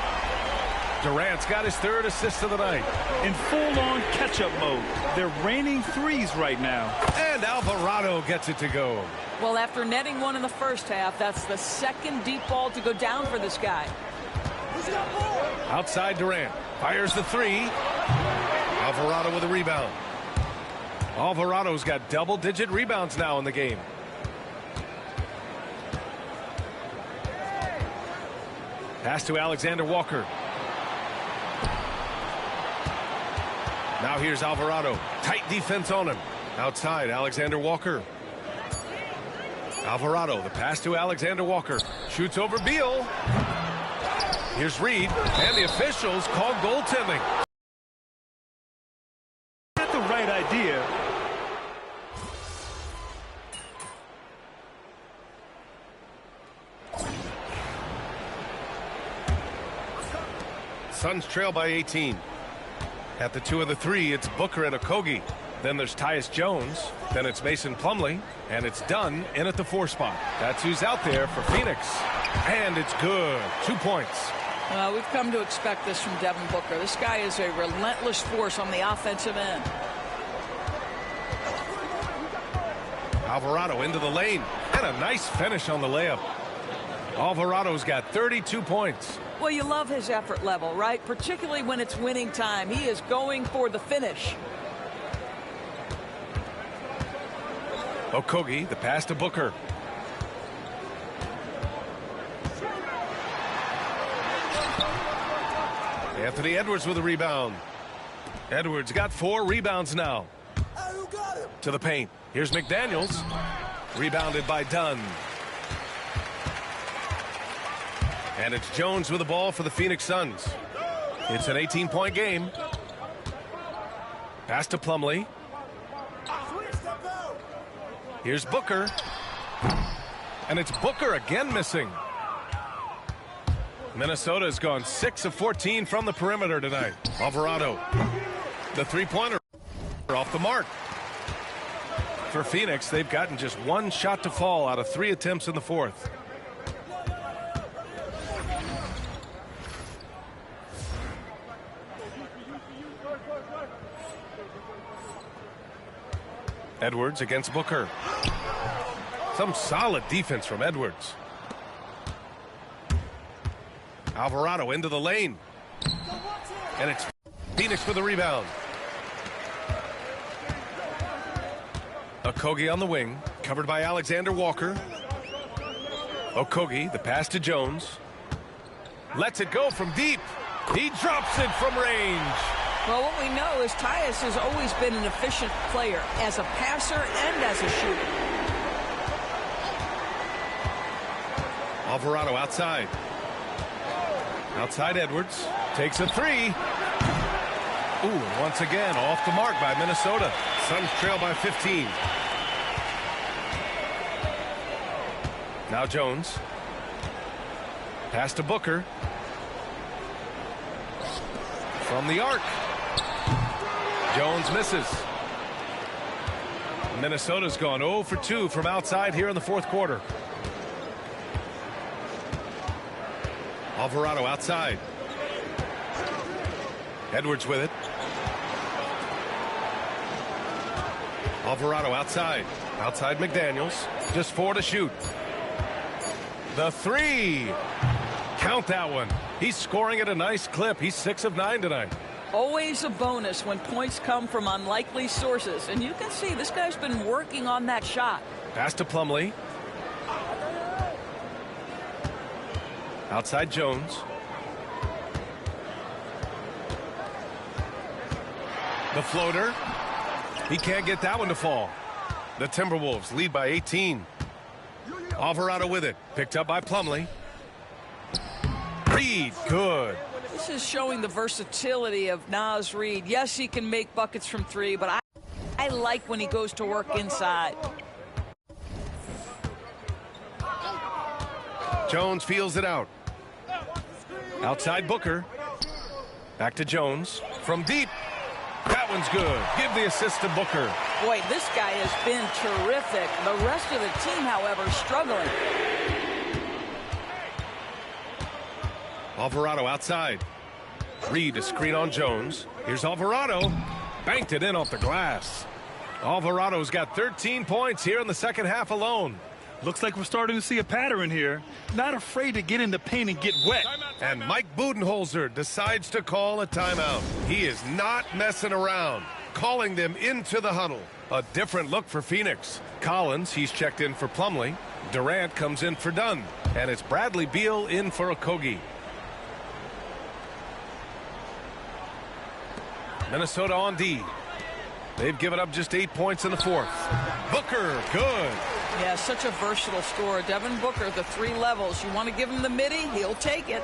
Durant's got his 3rd assist of the night. In full-on catch-up mode. They're raining threes right now. And Alvarado gets it to go. Well, after netting 1 in the first half, that's the 2nd deep ball to go down for this guy. Outside Durant. Fires the 3. Alvarado with a rebound. Alvarado's got double-digit rebounds now in the game. Pass to Alexander Walker. Now here's Alvarado. Tight defense on him. Outside, Alexander Walker. Alvarado, the pass to Alexander Walker. Shoots over Beal. Here's Reed, and the officials call goaltending. Got the right idea. Suns trail by 18. At the 2 and the 3, it's Booker and Okogie. Then there's Tyus Jones. Then it's Mason Plumlee. And it's Dunn in at the 4 spot. That's who's out there for Phoenix. And it's good. 2 points. We've come to expect this from Devin Booker. This guy is a relentless force on the offensive end. Alvarado into the lane. And a nice finish on the layup. Alvarado's got 32 points. Well, you love his effort level, right? Particularly when it's winning time. He is going for the finish. Okogie, the pass to Booker. Anthony Edwards with a rebound. Edwards got 4 rebounds now. To the paint. Here's McDaniels. Rebounded by Dunn. And it's Jones with the ball for the Phoenix Suns. It's an 18-point game. Pass to Plumlee. Here's Booker. And it's Booker again missing. Minnesota has gone 6 of 14 from the perimeter tonight. Alvarado. The 3-pointer off the mark. For Phoenix, they've gotten just 1 shot to fall out of 3 attempts in the 4th. Edwards against Booker. Some solid defense from Edwards. Alvarado into the lane. And it's Phoenix for the rebound. Okogie on the wing, covered by Alexander Walker. Okogie, the pass to Jones. Lets it go from deep. He drops it from range. Well, what we know is Tyus has always been an efficient player as a passer and as a shooter. Alvarado outside. Outside Edwards. Takes a three. Ooh, and once again, off the mark by Minnesota. Suns trail by 15. Now Jones. Pass to Booker. From the arc. Jones misses. Minnesota's gone 0 for 2 from outside here in the fourth quarter. Alvarado outside. Edwards with it. Alvarado outside. Outside McDaniels. Just 4 to shoot. The three. Count that one. He's scoring at a nice clip. He's 6 of 9 tonight. Always a bonus when points come from unlikely sources. And you can see this guy's been working on that shot. Pass to Plumlee. Outside Jones. The floater. He can't get that one to fall. The Timberwolves lead by 18. Alvarado with it. Picked up by Plumlee. Reed, good. This is showing the versatility of Naz Reid. Yes, he can make buckets from 3, but I like when he goes to work inside. Jones feels it out. Outside Booker. Back to Jones. From deep. That one's good. Give the assist to Booker. Boy, this guy has been terrific. The rest of the team, however, struggling. Alvarado outside. Reed a screen on Jones. Here's Alvarado. Banked it in off the glass. Alvarado's got 13 points here in the second half alone. Looks like we're starting to see a pattern here. Not afraid to get in the paint and get wet. And Mike Budenholzer decides to call a timeout. He is not messing around. Calling them into the huddle. A different look for Phoenix. Collins, he's checked in for Plumlee. Durant comes in for Dunn. And it's Bradley Beal in for Okogie. Minnesota on D. They've given up just 8 points in the fourth. Booker, good. Yeah, such a versatile scorer. Devin Booker, the 3 levels. You want to give him the midi, he'll take it.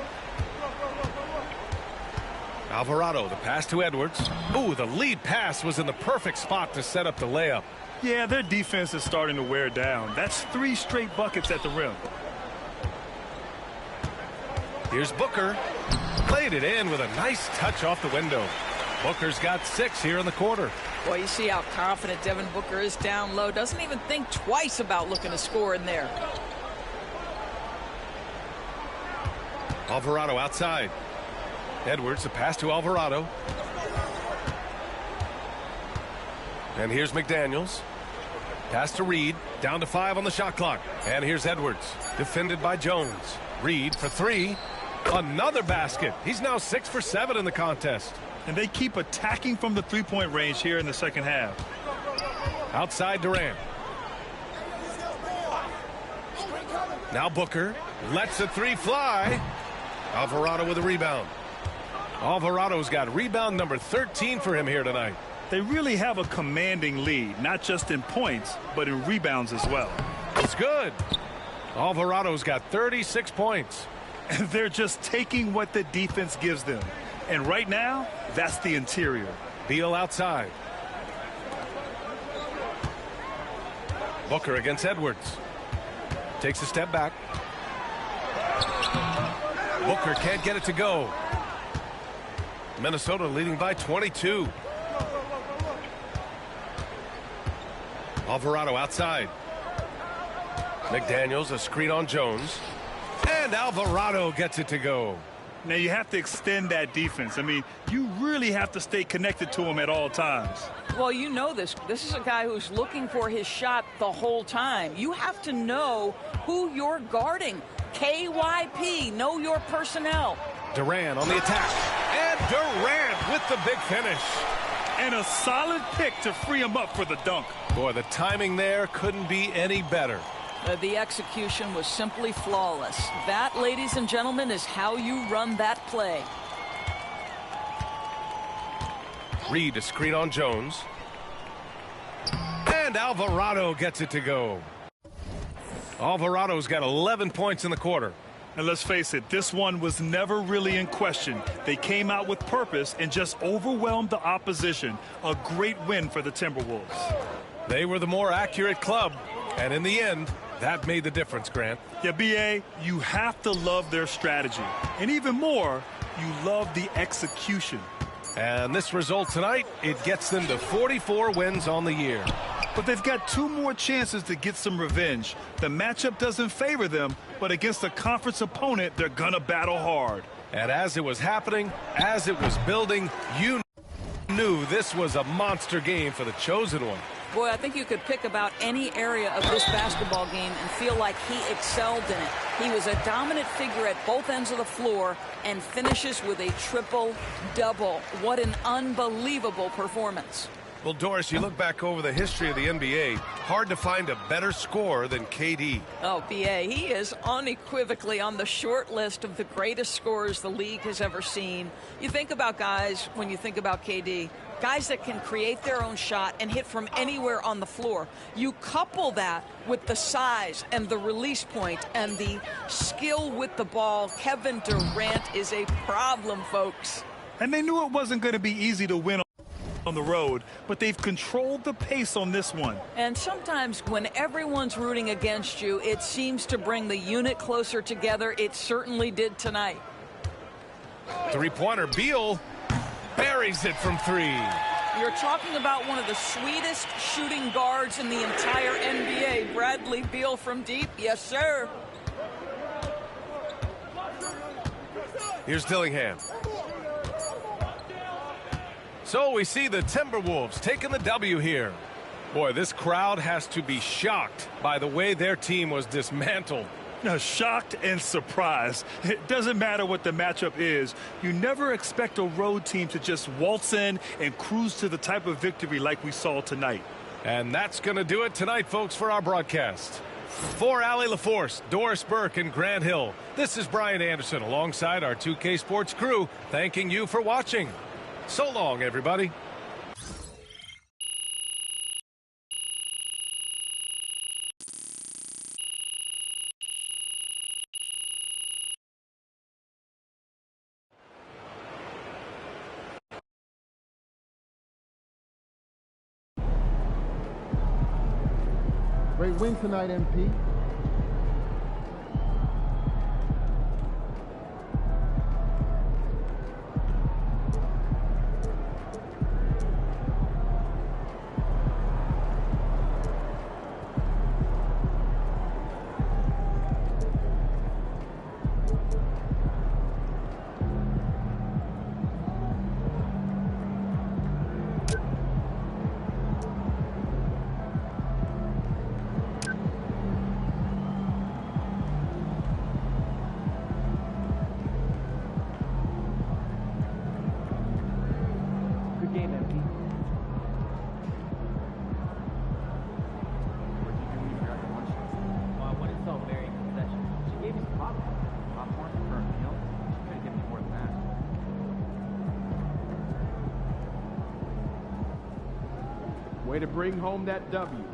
Alvarado, the pass to Edwards. Ooh, the lead pass was in the perfect spot to set up the layup. Yeah, their defense is starting to wear down. That's 3 straight buckets at the rim. Here's Booker. Played it in with a nice touch off the window. Booker's got 6 here in the quarter. Boy, you see how confident Devin Booker is down low. Doesn't even think twice about looking to score in there. Alvarado outside. Edwards, the pass to Alvarado. And here's McDaniels. Pass to Reed. Down to 5 on the shot clock. And here's Edwards. Defended by Jones. Reed for 3. Another basket. He's now 6 for 7 in the contest. And they keep attacking from the three-point range here in the second half. Outside Durant. Now Booker lets the 3 fly. Alvarado with a rebound. Alvarado's got rebound number 13 for him here tonight. They really have a commanding lead, not just in points, but in rebounds as well. It's good. Alvarado's got 36 points. And they're just taking what the defense gives them. And right now, that's the interior. Beal outside. Booker against Edwards. Takes a step back. Booker can't get it to go. Minnesota leading by 22. Alvarado outside. McDaniels a screen on Jones. And Alvarado gets it to go. Now you have to extend that defense. I mean, you really have to stay connected to him at all times. Well, you know this. This is a guy who's looking for his shot the whole time. You have to know who you're guarding. KYP, know your personnel. Durant on the attack. And Durant with the big finish. And a solid pick to free him up for the dunk. Boy, the timing there couldn't be any better. The execution was simply flawless. That, ladies and gentlemen, is how you run that play. Reed a screen on Jones. And Alvarado gets it to go. Alvarado's got 11 points in the quarter. And let's face it, this one was never really in question. They came out with purpose and just overwhelmed the opposition. A great win for the Timberwolves. They were the more accurate club, and in the end, that made the difference, Grant. Yeah, B.A., you have to love their strategy. And even more, you love the execution. And this result tonight, it gets them to 44 wins on the year. But they've got 2 more chances to get some revenge. The matchup doesn't favor them, but against a conference opponent, they're going to battle hard. And as it was happening, as it was building, you knew this was a monster game for the chosen one. Boy, I think you could pick about any area of this basketball game and feel like he excelled in it. He was a dominant figure at both ends of the floor and finishes with a triple-double. What an unbelievable performance. Well, Doris, you look back over the history of the NBA, hard to find a better scorer than KD. Oh, B.A., he is unequivocally on the short list of the greatest scorers the league has ever seen. You think about guys, when you think about KD, guys that can create their own shot and hit from anywhere on the floor. You couple that with the size and the release point and the skill with the ball. Kevin Durant is a problem, folks. And they knew it wasn't going to be easy to win on the road, but they've controlled the pace on this one. And sometimes when everyone's rooting against you, it seems to bring the unit closer together. It certainly did tonight. Three-pointer, Beal buries it from 3. You're talking about one of the sweetest shooting guards in the entire NBA. Bradley Beal from deep. Yes, sir. Here's Dillingham. So we see the Timberwolves taking the W here. Boy, this crowd has to be shocked by the way their team was dismantled. Now, shocked and surprised. It doesn't matter what the matchup is. You never expect a road team to just waltz in and cruise to the type of victory like we saw tonight. And that's going to do it tonight, folks, for our broadcast. For Allie LaForce, Doris Burke, and Grant Hill, this is Brian Anderson alongside our 2K Sports crew, thanking you for watching. So long, everybody. Great win tonight, MP. Way to bring home that W.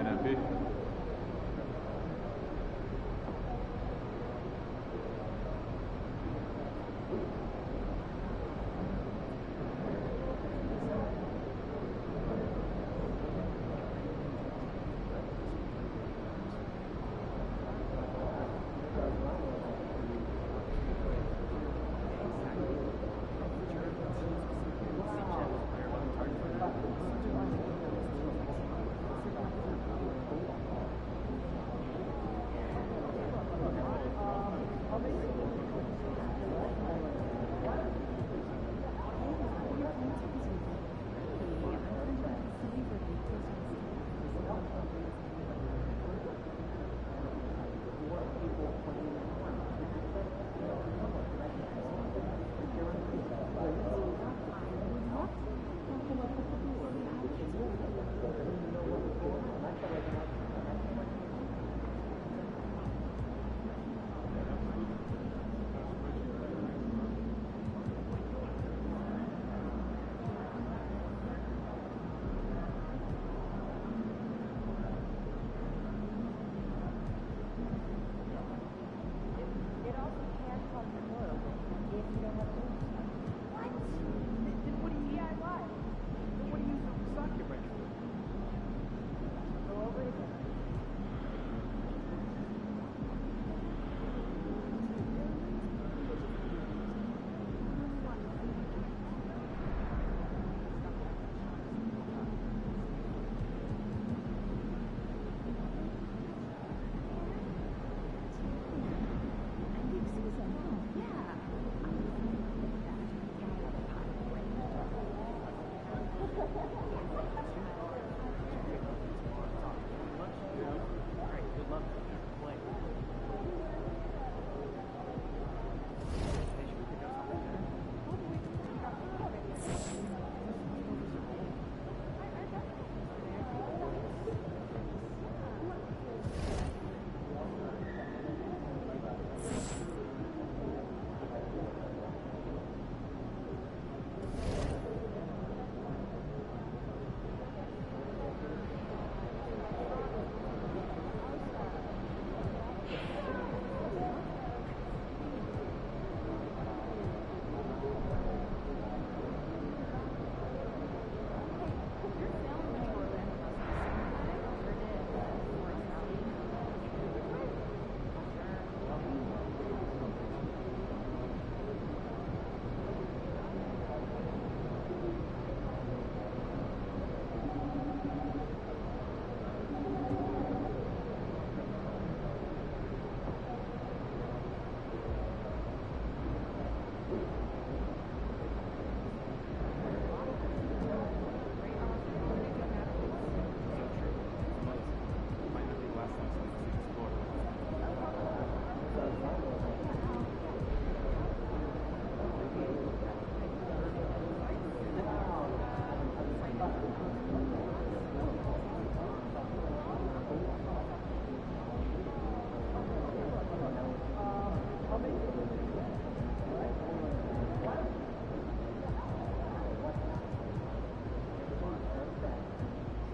point, MP.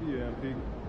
Yeah, MP.